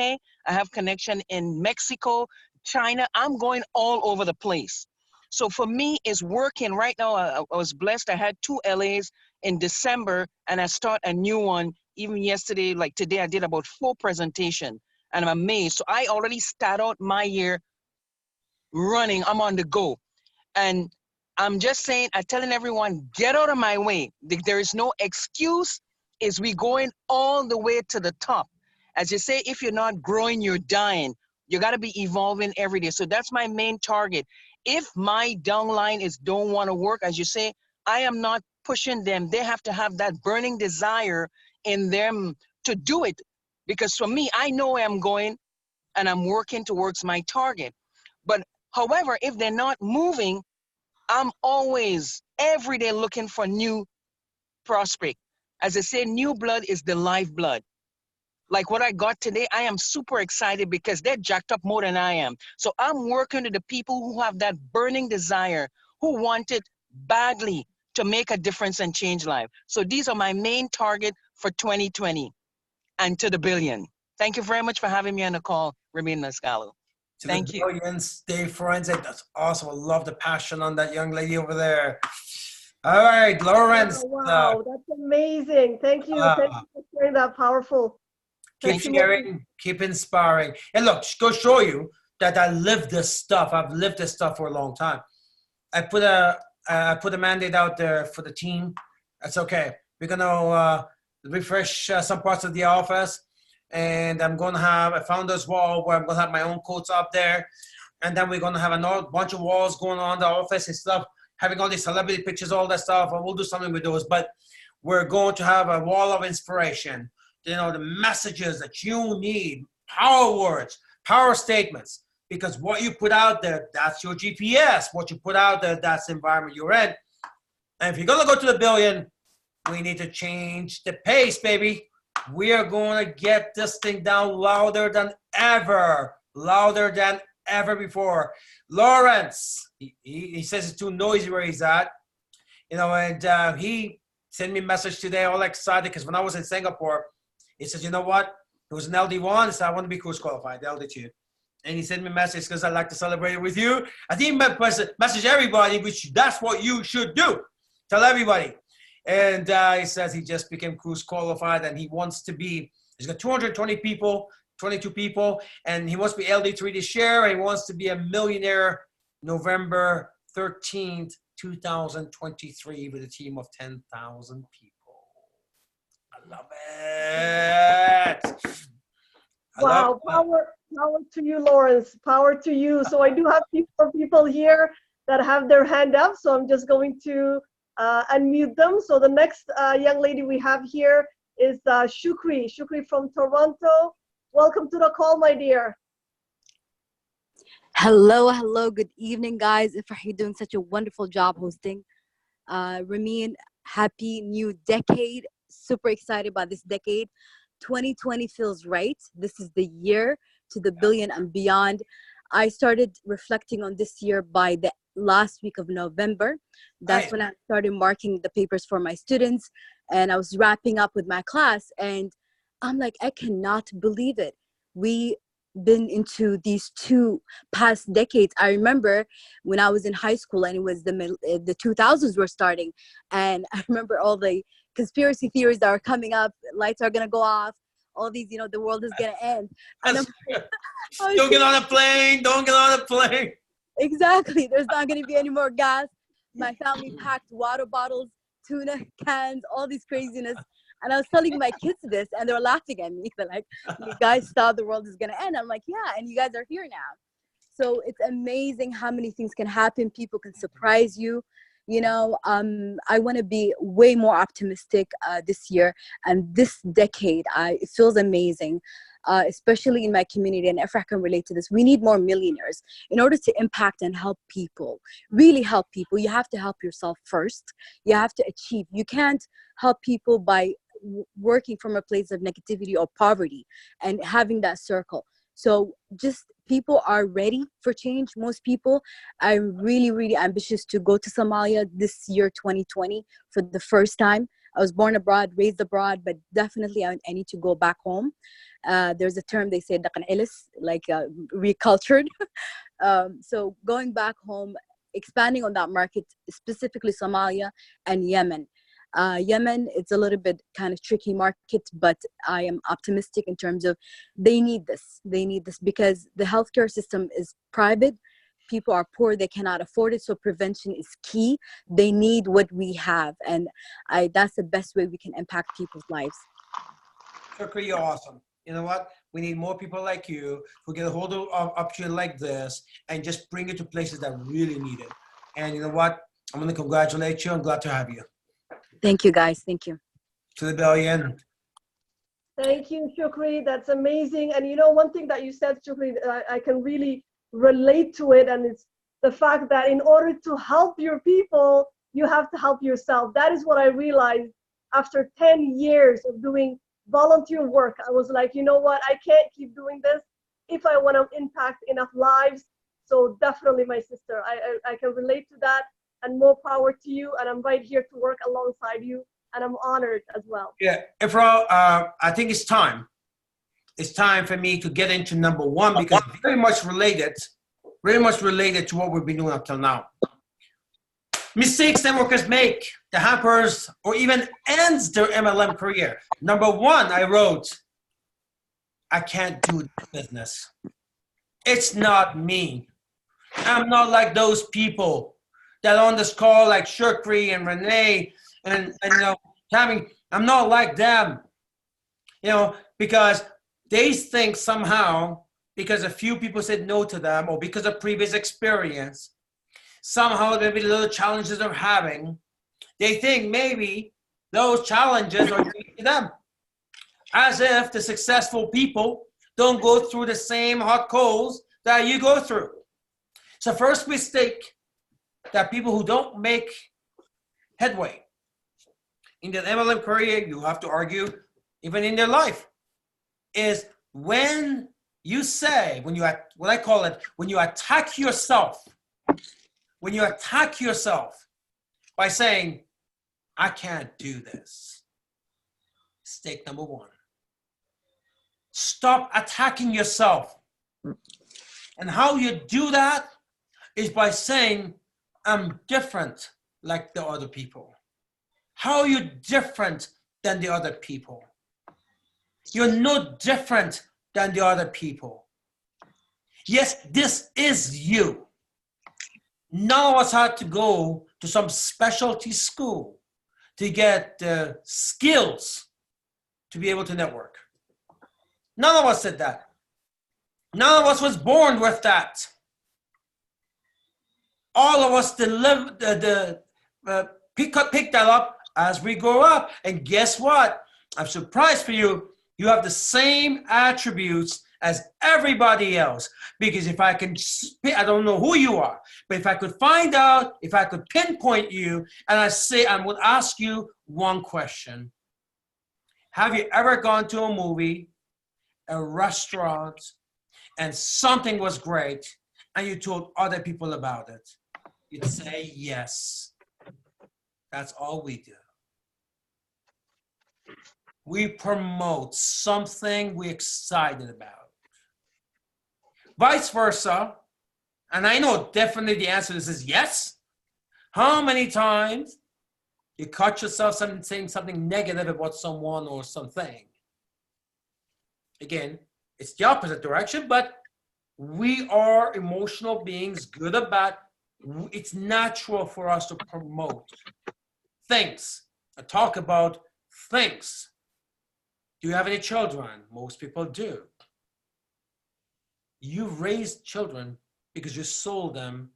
I have connection in Mexico, China. I'm going all over the place. So for me, it's working right now. I was blessed. I had 2 LAs in December, and I start a new one even yesterday. Like today, I did about 4 presentations, and I'm amazed. So I already start out my year running. I'm on the go. And I'm just saying, I'm telling everyone, get out of my way. There is no excuse. Is we going all the way to the top? As you say, if you're not growing, you're dying. You got to be evolving every day. So that's my main target. If my downline don't want to work, as you say, I am not pushing them. They have to have that burning desire in them to do it. Because for me, I know where I'm going and I'm working towards my target. But however, if they're not moving, I'm always every day looking for new prospect. As I say, new blood is the lifeblood. Like what I got today, I am super excited because they're jacked up more than I am. So I'm working with the people who have that burning desire, who want it badly to make a difference and change life. So these are my main target for 2020 and to the billion. Thank you very much for having me on the call, Ramin Mascalo. Thank you. Billions, stay forensic. That's awesome. I love the passion on that young lady over there. All right, Lawrence. Oh, wow, that's amazing. Thank you. Thank you for sharing that powerful. Keep sharing, keep inspiring. And look, go show you that I live this stuff. I've lived this stuff for a long time. I put a mandate out there for the team. That's okay. We're gonna refresh some parts of the office, and I'm gonna have a founder's wall where I'm gonna have my own quotes up there, and then we're gonna have another bunch of walls going on in the office and stuff, having all these celebrity pictures, all that stuff. And we'll do something with those, but we're going to have a wall of inspiration. You know, the messages that you need, power words, power statements, because what you put out there, that's your GPS. What you put out there, that's the environment you're in. And if you're going to go to the billion, we need to change the pace, baby. We are going to get this thing down louder than ever before. Lawrence, he says it's too noisy where he's at. You know, and he sent me a message today, all excited, because when I was in Singapore, he says, you know what? It was an LD1. He said, I want to be cruise qualified, LD2. And he sent me a message because I'd like to celebrate it with you. I think he message everybody, which that's what you should do. Tell everybody. And he says he just became cruise qualified and he wants to be, he's got 220 people, 22 people, and he wants to be LD3 this year, and he wants to be a millionaire November 13th, 2023 with a team of 10,000 people. I love it. Wow, power to you, Lawrence. Power to you. So I do have people here that have their hand up. So I'm just going to unmute them. So the next young lady we have here is Shukri. Shukri from Toronto. Welcome to the call, my dear. Hello, good evening, guys. If you're doing such a wonderful job hosting. Ramin, happy new decade. Super excited about this decade. 2020 feels right. This is the year to the billion and beyond. I started reflecting on this year by the last week of November. That's when I started marking the papers for my students, and I was wrapping up with my class, and I'm like, I cannot believe it. We been into these 2 past decades. I remember when I was in high school and it was the 2000s were starting, and I remember all the conspiracy theories that are coming up. Lights are gonna go off. All these, the world is gonna end. And don't get on a plane. Don't get on a plane. Exactly. There's not gonna be any more gas. My family packed water bottles, tuna cans, all these craziness. And I was telling my kids this, and they were laughing at me. They're like, "You guys thought the world is gonna end." I'm like, "Yeah," and you guys are here now. So it's amazing how many things can happen. People can surprise you. I want to be way more optimistic this year and this decade. It feels amazing, especially in my community. And if I can relate to this, we need more millionaires in order to impact and help people, really help people. You have to help yourself first. You have to achieve. You can't help people by working from a place of negativity or poverty and having that circle. So just people are ready for change. Most people are really, really ambitious to go to Somalia this year, 2020, for the first time. I was born abroad, raised abroad, but definitely I need to go back home. There's a term they say, like recultured. So going back home, expanding on that market, specifically Somalia and Yemen. Yemen, it's a little bit kind of tricky market, but I am optimistic in terms of they need this. They need this because the healthcare system is private. People are poor, they cannot afford it. So prevention is key. They need what we have. And that's the best way we can impact people's lives. Shukri, you're awesome. You know what? We need more people like you who get a hold of opportunity like this and just bring it to places that really need it. And you know what? I'm going to congratulate you. I'm glad to have you. Thank you, guys. Thank you. To the billion. Thank you, Shukri. That's amazing. And one thing that you said, Shukri, I can really relate to it. And it's the fact that in order to help your people, you have to help yourself. That is what I realized after 10 years of doing volunteer work. I was like, you know what? I can't keep doing this if I want to impact enough lives. So definitely, my sister, I can relate to that. And more power to you. And I'm right here to work alongside you. And I'm honored as well. Yeah, Ifra, I think it's time. It's time for me to get into number one because it's very much related to what we've been doing up till now. Mistakes networkers make that hampers or even ends their MLM career. Number one, I wrote, I can't do this business. It's not me. I'm not like those people that on this call like Shukri and Renee and Tammy, I'm not like them, because they think somehow because a few people said no to them or because of previous experience, somehow maybe the little challenges they're having, they think maybe those challenges are unique to them. As if the successful people don't go through the same hot coals that you go through. So first mistake that people who don't make headway in their MLM career, you have to argue, even in their life, is when you say, when you attack yourself by saying, I can't do this. Mistake number one. Stop attacking yourself. And how you do that is by saying, I'm different like the other people. How are you different than the other people? You're no different than the other people. Yes, this is you. None of us had to go to some specialty school to get the skills to be able to network. None of us did that. None of us was born with that. All of us pick that up as we grow up. And guess what? I'm surprised for you. You have the same attributes as everybody else. Because if I can, I don't know who you are, but if I could find out, if I could pinpoint you, and I would ask you one question. Have you ever gone to a movie, a restaurant, and something was great, and you told other people about it? You'd say yes. That's all we do. We promote something we're excited about. Vice versa, and I know definitely the answer to this is yes. How many times you caught yourself saying something negative about someone or something? Again, it's the opposite direction, but we are emotional beings, good or bad. It's natural for us to promote things, talk about things. Do you have any children? Most people do. You raise children because you sold them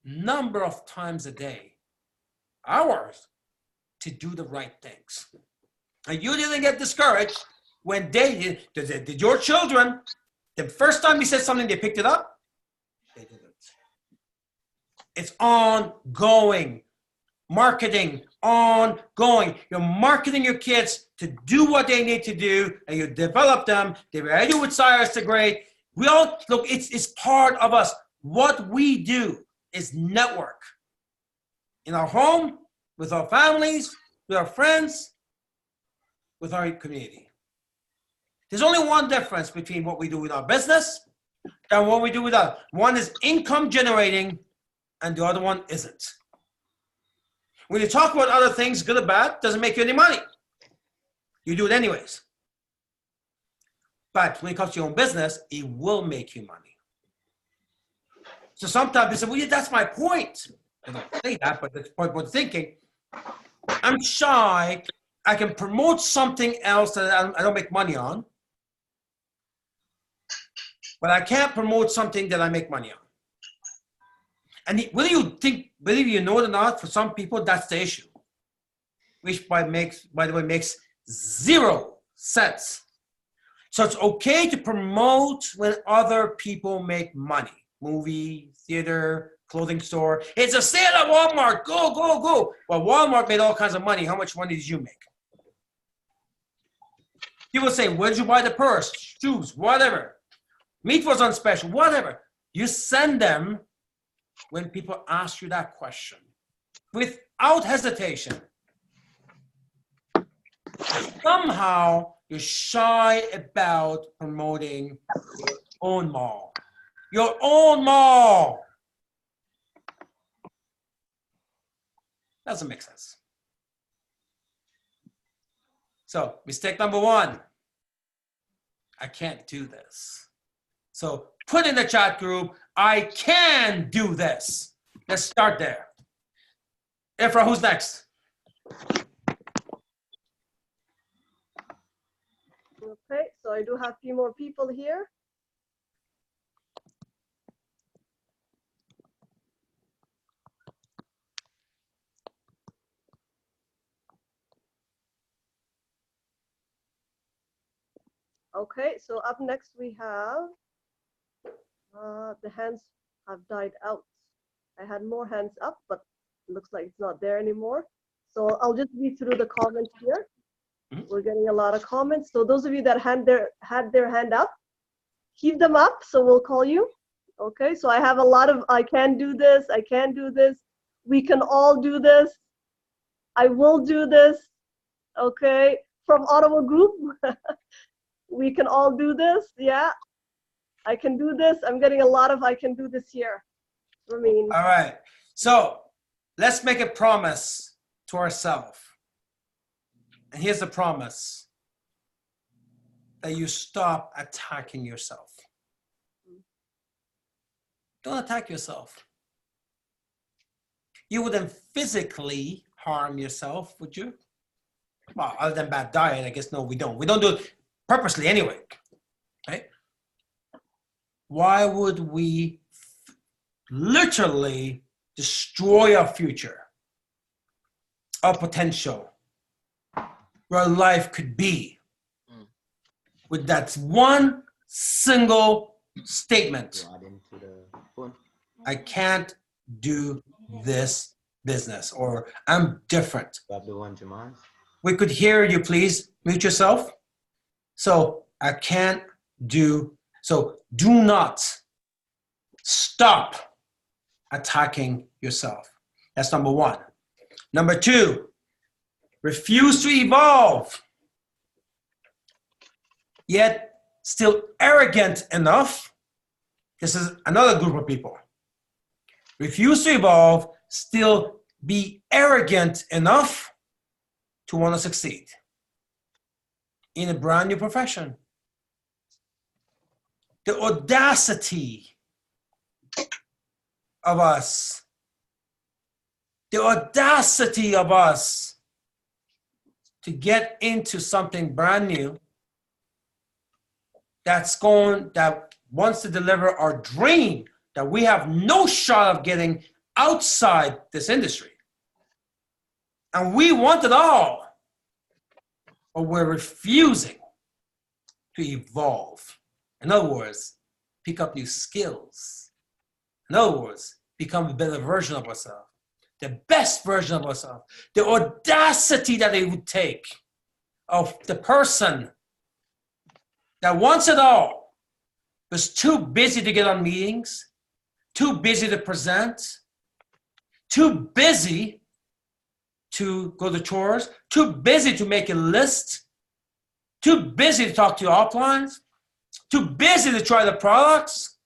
number of times a day, hours, to do the right things. And you didn't get discouraged when did your children, the first time you said something, they picked it up? They didn't. It's ongoing. Marketing, ongoing. You're marketing your kids to do what they need to do, and you develop them. They ready with science to grade. We all, look, it's part of us. What we do is network. In our home, with our families, with our friends, with our community. There's only one difference between what we do with our business and what we do with others. One is income generating, and the other one isn't. When you talk about other things, good or bad, doesn't make you any money. You do it anyways. But when it comes to your own business, it will make you money. So sometimes they say, well, yeah, that's my point. I don't say that, but that's the point of thinking. I'm shy. I can promote something else that I don't make money on. But I can't promote something that I make money on. And whether you know it or not, for some people, that's the issue. Which by the way, makes zero sense. So it's okay to promote when other people make money. Movie, theater, clothing store. It's a sale at Walmart. Go, go, go. Well, Walmart made all kinds of money. How much money did you make? People say, where did you buy the purse, shoes, whatever. Meat was on special, whatever. You send them when people ask you that question without hesitation. Somehow you're shy about promoting your own mall. Your own mall. Doesn't make sense. So mistake number one, I can't do this. So put in the chat group, I can do this. Let's start there. Efra, who's next? Okay, so I do have a few more people here. Okay, so up next we have, the hands have died out. I had more hands up, but it looks like it's not there anymore. So I'll just read through the comments here. We're getting a lot of comments. So those of you that had their hand up, keep them up, so we'll call you. Okay, so I have a lot of, I can do this, I can do this, we can all do this, I will do this, okay, from Ottawa Group. We can all do this, yeah. I can do this. I'm getting a lot of I can do this here. I mean, All right. So let's make a promise to ourselves. And here's the promise: that you stop attacking yourself. Don't attack yourself. You wouldn't physically harm yourself, would you? Well, other than bad diet, I guess no, we don't. We don't do it purposely anyway, right? Why would we literally destroy our future, our potential, where life could be, with that one single statement? I can't do this business, or I'm different. We could hear you, please mute yourself. So I can't do, so do not stop attacking yourself. That's number one. Number two, refuse to evolve, yet still arrogant enough. This is another group of people. Refuse to evolve, still be arrogant enough to want to succeed in a brand new profession. The audacity of us, to get into something brand new that wants to deliver our dream that we have no shot of getting outside this industry. And we want it all, but we're refusing to evolve. In other words, pick up new skills. In other words, become a better version of ourselves, the best version of ourselves. The audacity that it would take of the person that wants it all, was too busy to get on meetings, too busy to present, too busy to go to tours, too busy to make a list, too busy to talk to your uplines, too busy to try the products,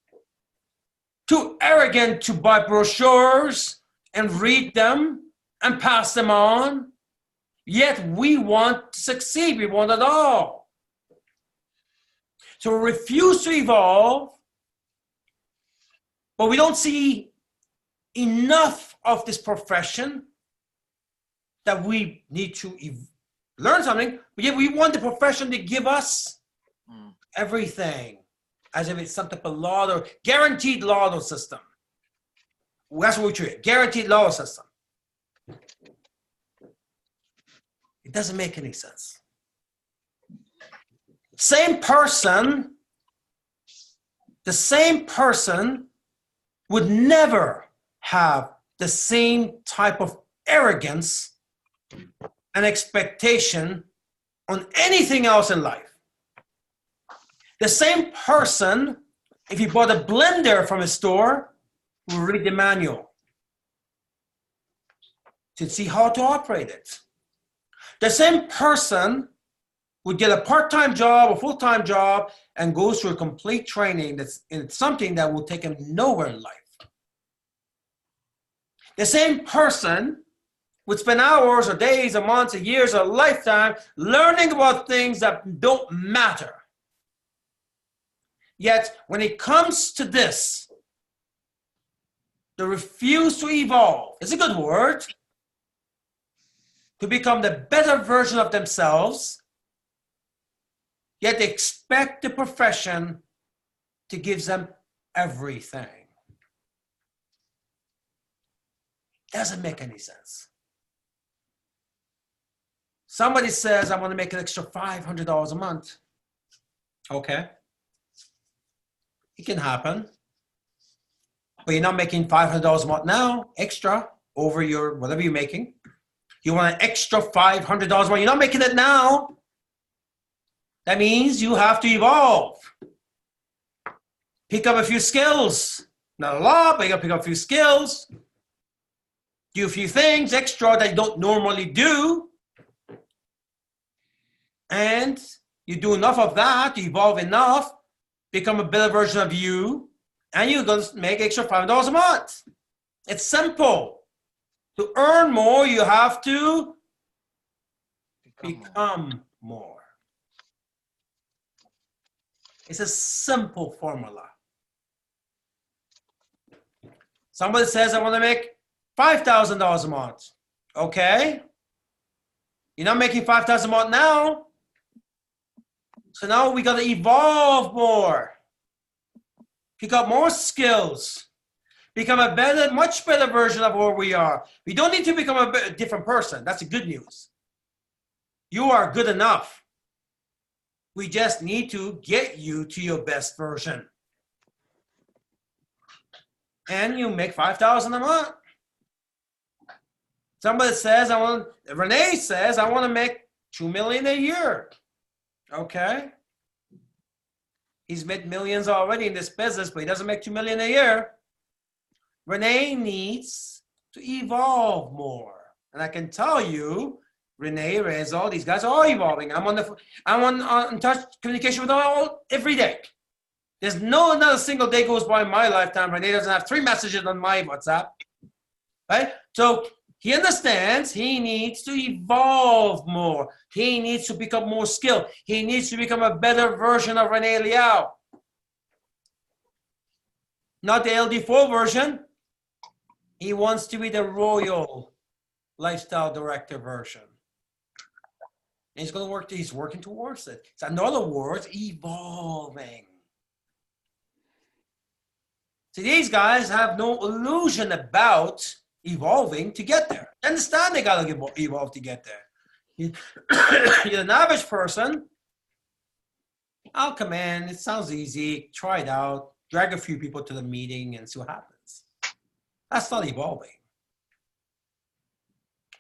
too arrogant to buy brochures and read them and pass them on. Yet we want to succeed, we want it all. So we refuse to evolve, but we don't see enough of this profession that we need to learn something, but yet we want the profession to give us everything, as if it's some type of lotto, guaranteed lotto system. That's what we treat it, guaranteed lotto system. It doesn't make any sense. The same person would never have the same type of arrogance and expectation on anything else in life. The same person, if he bought a blender from a store, will read the manual to see how to operate it. The same person would get a part-time job, a full-time job, and goes through a complete training that's in something that will take him nowhere in life. The same person would spend hours or days or months or years or a lifetime learning about things that don't matter. Yet, when it comes to this, the refuse to evolve, it's a good word, to become the better version of themselves, yet they expect the profession to give them everything. Doesn't make any sense. Somebody says, I want to make an extra $500 a month. Okay. It can happen. But you're not making $500 a month now, extra, over your, whatever you're making. You want an extra $500 a month. You're not making it now. That means you have to evolve. Pick up a few skills. Not a lot, but you got to pick up a few skills. Do a few things extra that you don't normally do. And you do enough of that, you evolve enough, become a better version of you, and you're going to make extra $5 a month. It's simple. To earn more, you have to become more. It's a simple formula. Somebody says, I want to make $5,000 a month. Okay. You're not making $5,000 a month now. So now we got to evolve more. Pick up more skills. Become a better, much better version of where we are. We don't need to become a different person. That's the good news. You are good enough. We just need to get you to your best version. And you make $5,000 a month. Somebody says, Renee says, I want to make $2 million a year. Okay. He's made millions already in this business, but he doesn't make $2 million a year. Renee needs to evolve more. And I can tell you, Renee, Reza, all these guys are all evolving. I'm on touch communication with them all every day. There's another single day goes by in my lifetime. Renee doesn't have 3 messages on my WhatsApp. Right? So he understands he needs to evolve more. He needs to become more skilled. He needs to become a better version of Renee Liao. Not the LD4 version. He wants to be the Royal Lifestyle Director version. And he's going to work, he's working towards it. So in other words, evolving. So these guys have no illusion about evolving to get there. They understand they got to evolve to get there. You're an average person. I'll come in. It sounds easy. Try it out. Drag a few people to the meeting and see what happens. That's not evolving.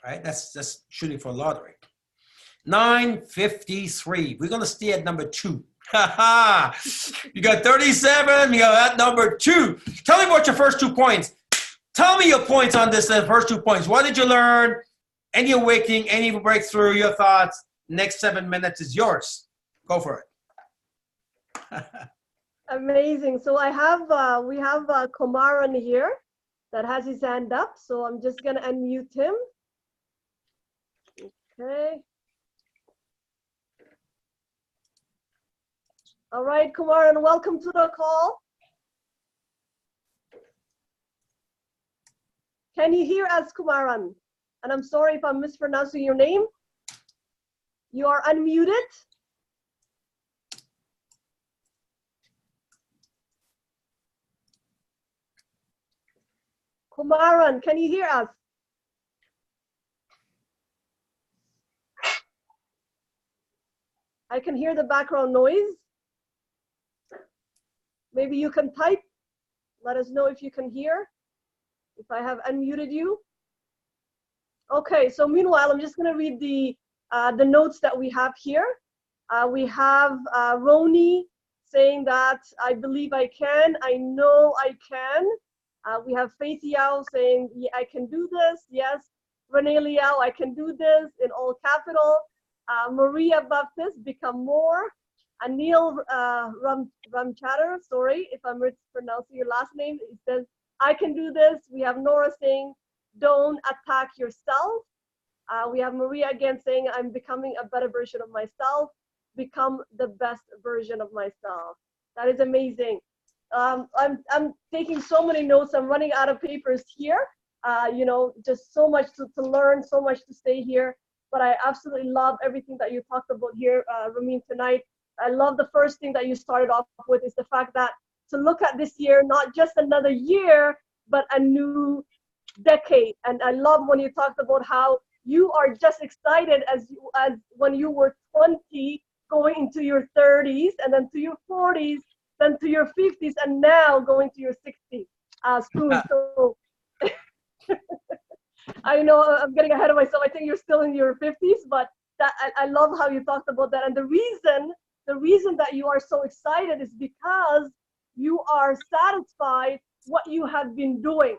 Right? That's just shooting for a lottery. 953. We're going to stay at number 2. You got 37. You got at number 2. Tell me about your first 2 points. Tell me your points on this first 2 points. What did you learn? Any awakening, any breakthrough, your thoughts? Next 7 minutes is yours. Go for it. Amazing. So we have Kumaran here that has his hand up. So I'm just going to unmute him. Okay. All right, Kumaran, welcome to the call. Can you hear us, Kumaran? And I'm sorry if I'm mispronouncing your name. You are unmuted. Kumaran, can you hear us? I can hear the background noise. Maybe you can type. Let us know if you can hear, if I have unmuted you. Okay, so meanwhile, I'm just going to read the notes that we have here. We have Roni saying that I believe I can, I know I can. We have Faith Yao saying, yeah, I can do this. Yes. Renee Liao, I can do this in all capital. Maria Baptist, become more. Anil Ramchatter, sorry if I'm mispronouncing your last name. It says, I can do this. We have Nora saying, don't attack yourself. We have Maria again saying, I'm becoming a better version of myself. Become the best version of myself. That is amazing. I'm taking so many notes. I'm running out of papers here. You know, just so much to learn, so much to say here. But I absolutely love everything that you talked about here, Ramin, tonight. I love the first thing that you started off with is the fact that to look at this year, not just another year, but a new decade. And I love when you talked about how you are just excited as when you were 20, going into your 30s, and then to your 40s, then to your 50s, and now going to your 60s soon. So I know I'm getting ahead of myself. I think you're still in your 50s, but that I love how you talked about that. And the reason that you are so excited is because you are satisfied what you have been doing.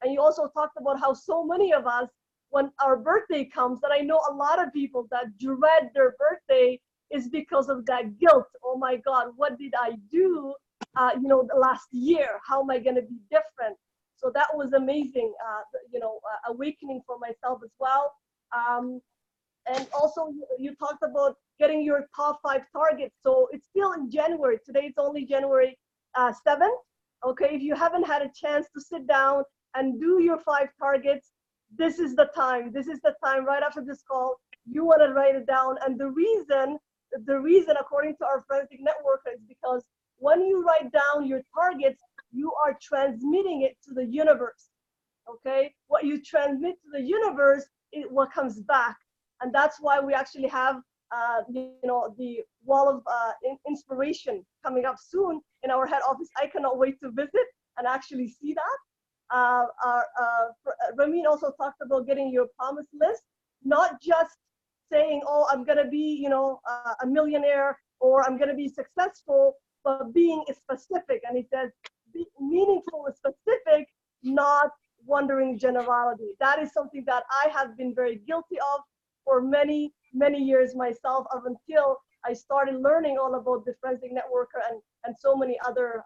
And you also talked about how so many of us, when our birthday comes, and I know a lot of people that dread their birthday is because of that guilt. Oh my God, what did I do, the last year? How am I going to be different? So that was amazing, awakening for myself as well. And also, you talked about getting your top 5 targets. So it's still in January. Today it's only January 7th. Okay, if you haven't had a chance to sit down and do your 5 targets, this is the time. This is the time right after this call. You want to write it down. And the reason, according to our forensic networker, is because when you write down your targets, you are transmitting it to the universe. Okay, what you transmit to the universe is what comes back. And that's why we actually have, the wall of inspiration coming up soon in our head office. I cannot wait to visit and actually see that. Ramin also talked about getting your promise list, not just saying, oh, I'm going to be, a millionaire or I'm going to be successful, but being specific. And he says, be meaningful and specific, not wondering generality. That is something that I have been very guilty of for many, many years myself, up until I started learning all about the forensic networker and so many other,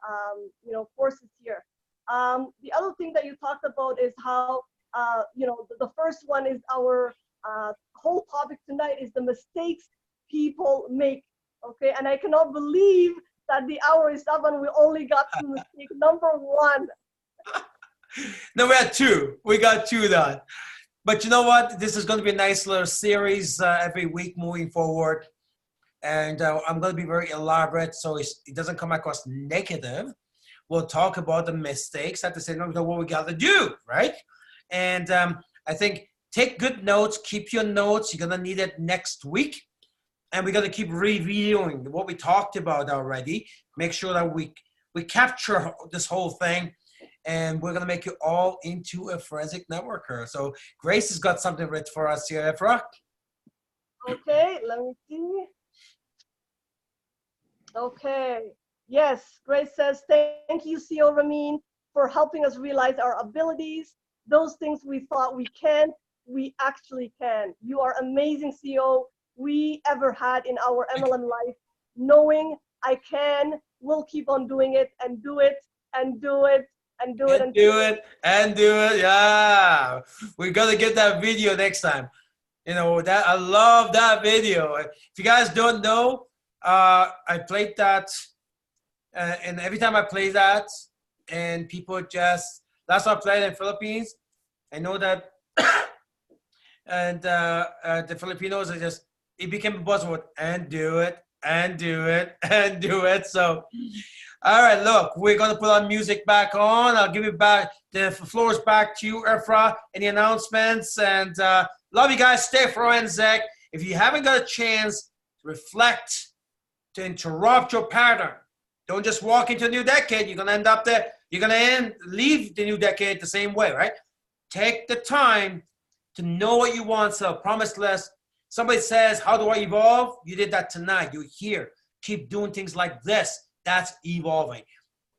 courses here. The other thing that you talked about is how, the first one is our whole topic tonight is the mistakes people make. Okay, and I cannot believe that the hour is up and we only got to mistake number 1. No, we had 2. We got 2 done. But you know what? This is going to be a nice little series every week moving forward. And I'm going to be very elaborate so it doesn't come across negative. We'll talk about the mistakes at the same time, what we got to do, right? And I think take good notes, keep your notes. You're going to need it next week. And we're going to keep reviewing what we talked about already. Make sure that we capture this whole thing. And we're going to make you all into a forensic networker. So Grace has got something written for us here, Efra. Okay, let me see. Okay, yes, Grace says, thank you, CEO Ramin, for helping us realize our abilities. Those things we thought we can't, we actually can. You are amazing CEO we ever had in our MLM life, knowing I can, we'll keep on doing it and do it and do it. And do it. Yeah, we're gonna get that video next time. That I love that video. If you guys don't know, I played that, and every time I play that, and people that's what I played in Philippines. I know that, and the Filipinos are it became a buzzword. And do it, and do it, and do it. So. All right, look, we're going to put our music back on. I'll give it back. The floor is back to you, Efra. Any announcements? And love you guys. Stay forensic. If you haven't got a chance to reflect, to interrupt your pattern, don't just walk into a new decade. You're going to end up there. You're going to leave the new decade the same way, right? Take the time to know what you want. So promise list. Somebody says, how do I evolve? You did that tonight. You're here. Keep doing things like this. That's evolving.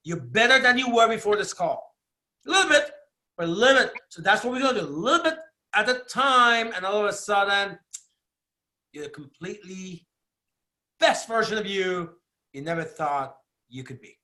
You're better than you were before this call. A little bit, but a little bit. So that's what we're going to do. A little bit at a time, and all of a sudden, you're a completely best version of you never thought you could be.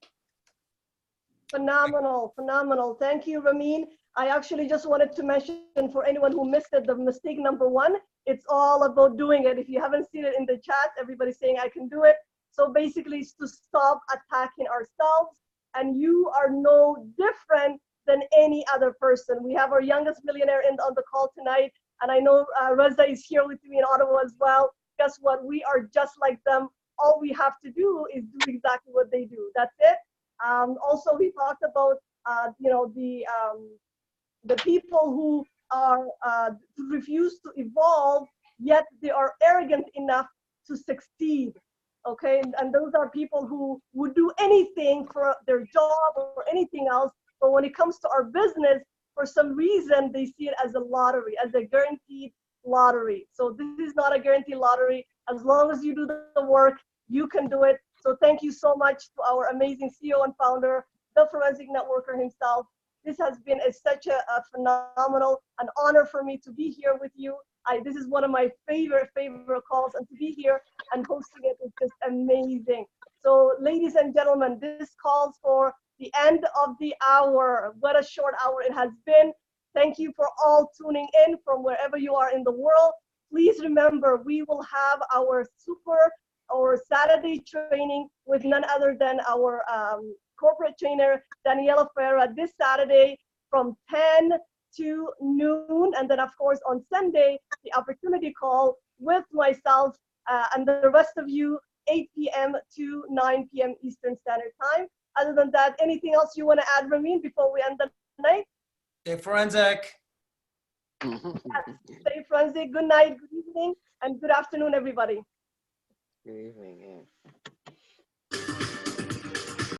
Phenomenal, phenomenal. Thank you, Ramin. I actually just wanted to mention for anyone who missed it, the mistake number 1, it's all about doing it. If you haven't seen it in the chat, everybody's saying I can do it. So basically, it's to stop attacking ourselves, and you are no different than any other person. We have our youngest millionaire on the call tonight, and I know Reza is here with me in Ottawa as well. Guess what? We are just like them. All we have to do is do exactly what they do. That's it. Also, we talked about the people who are refuse to evolve, yet they are arrogant enough to succeed. Okay, and those are people who would do anything for their job or anything else, but when it comes to our business, for some reason they see it as a lottery, as a guaranteed lottery. So this is not a guaranteed lottery. As long as you do the work, you can do it. So thank you so much to our amazing CEO and founder, the forensic networker himself. This has been such a phenomenal, an honor for me to be here with you. This is one of my favorite calls, and to be here and hosting it is just amazing. So ladies and gentlemen, this calls for the end of the hour. What a short hour it has been. Thank you for all tuning in from wherever you are in the world. Please remember, we will have our Saturday training with none other than our corporate trainer, Daniela Ferreira, this Saturday from 10 to noon. And then, of course, on Sunday, the opportunity call with myself and the rest of you, 8 p.m. to 9 p.m. Eastern Standard Time. Other than that, anything else you want to add, Ramin, before we end the night? Stay forensic. Yes, stay forensic. Good night, good evening, and good afternoon, everybody. Good evening. Yeah.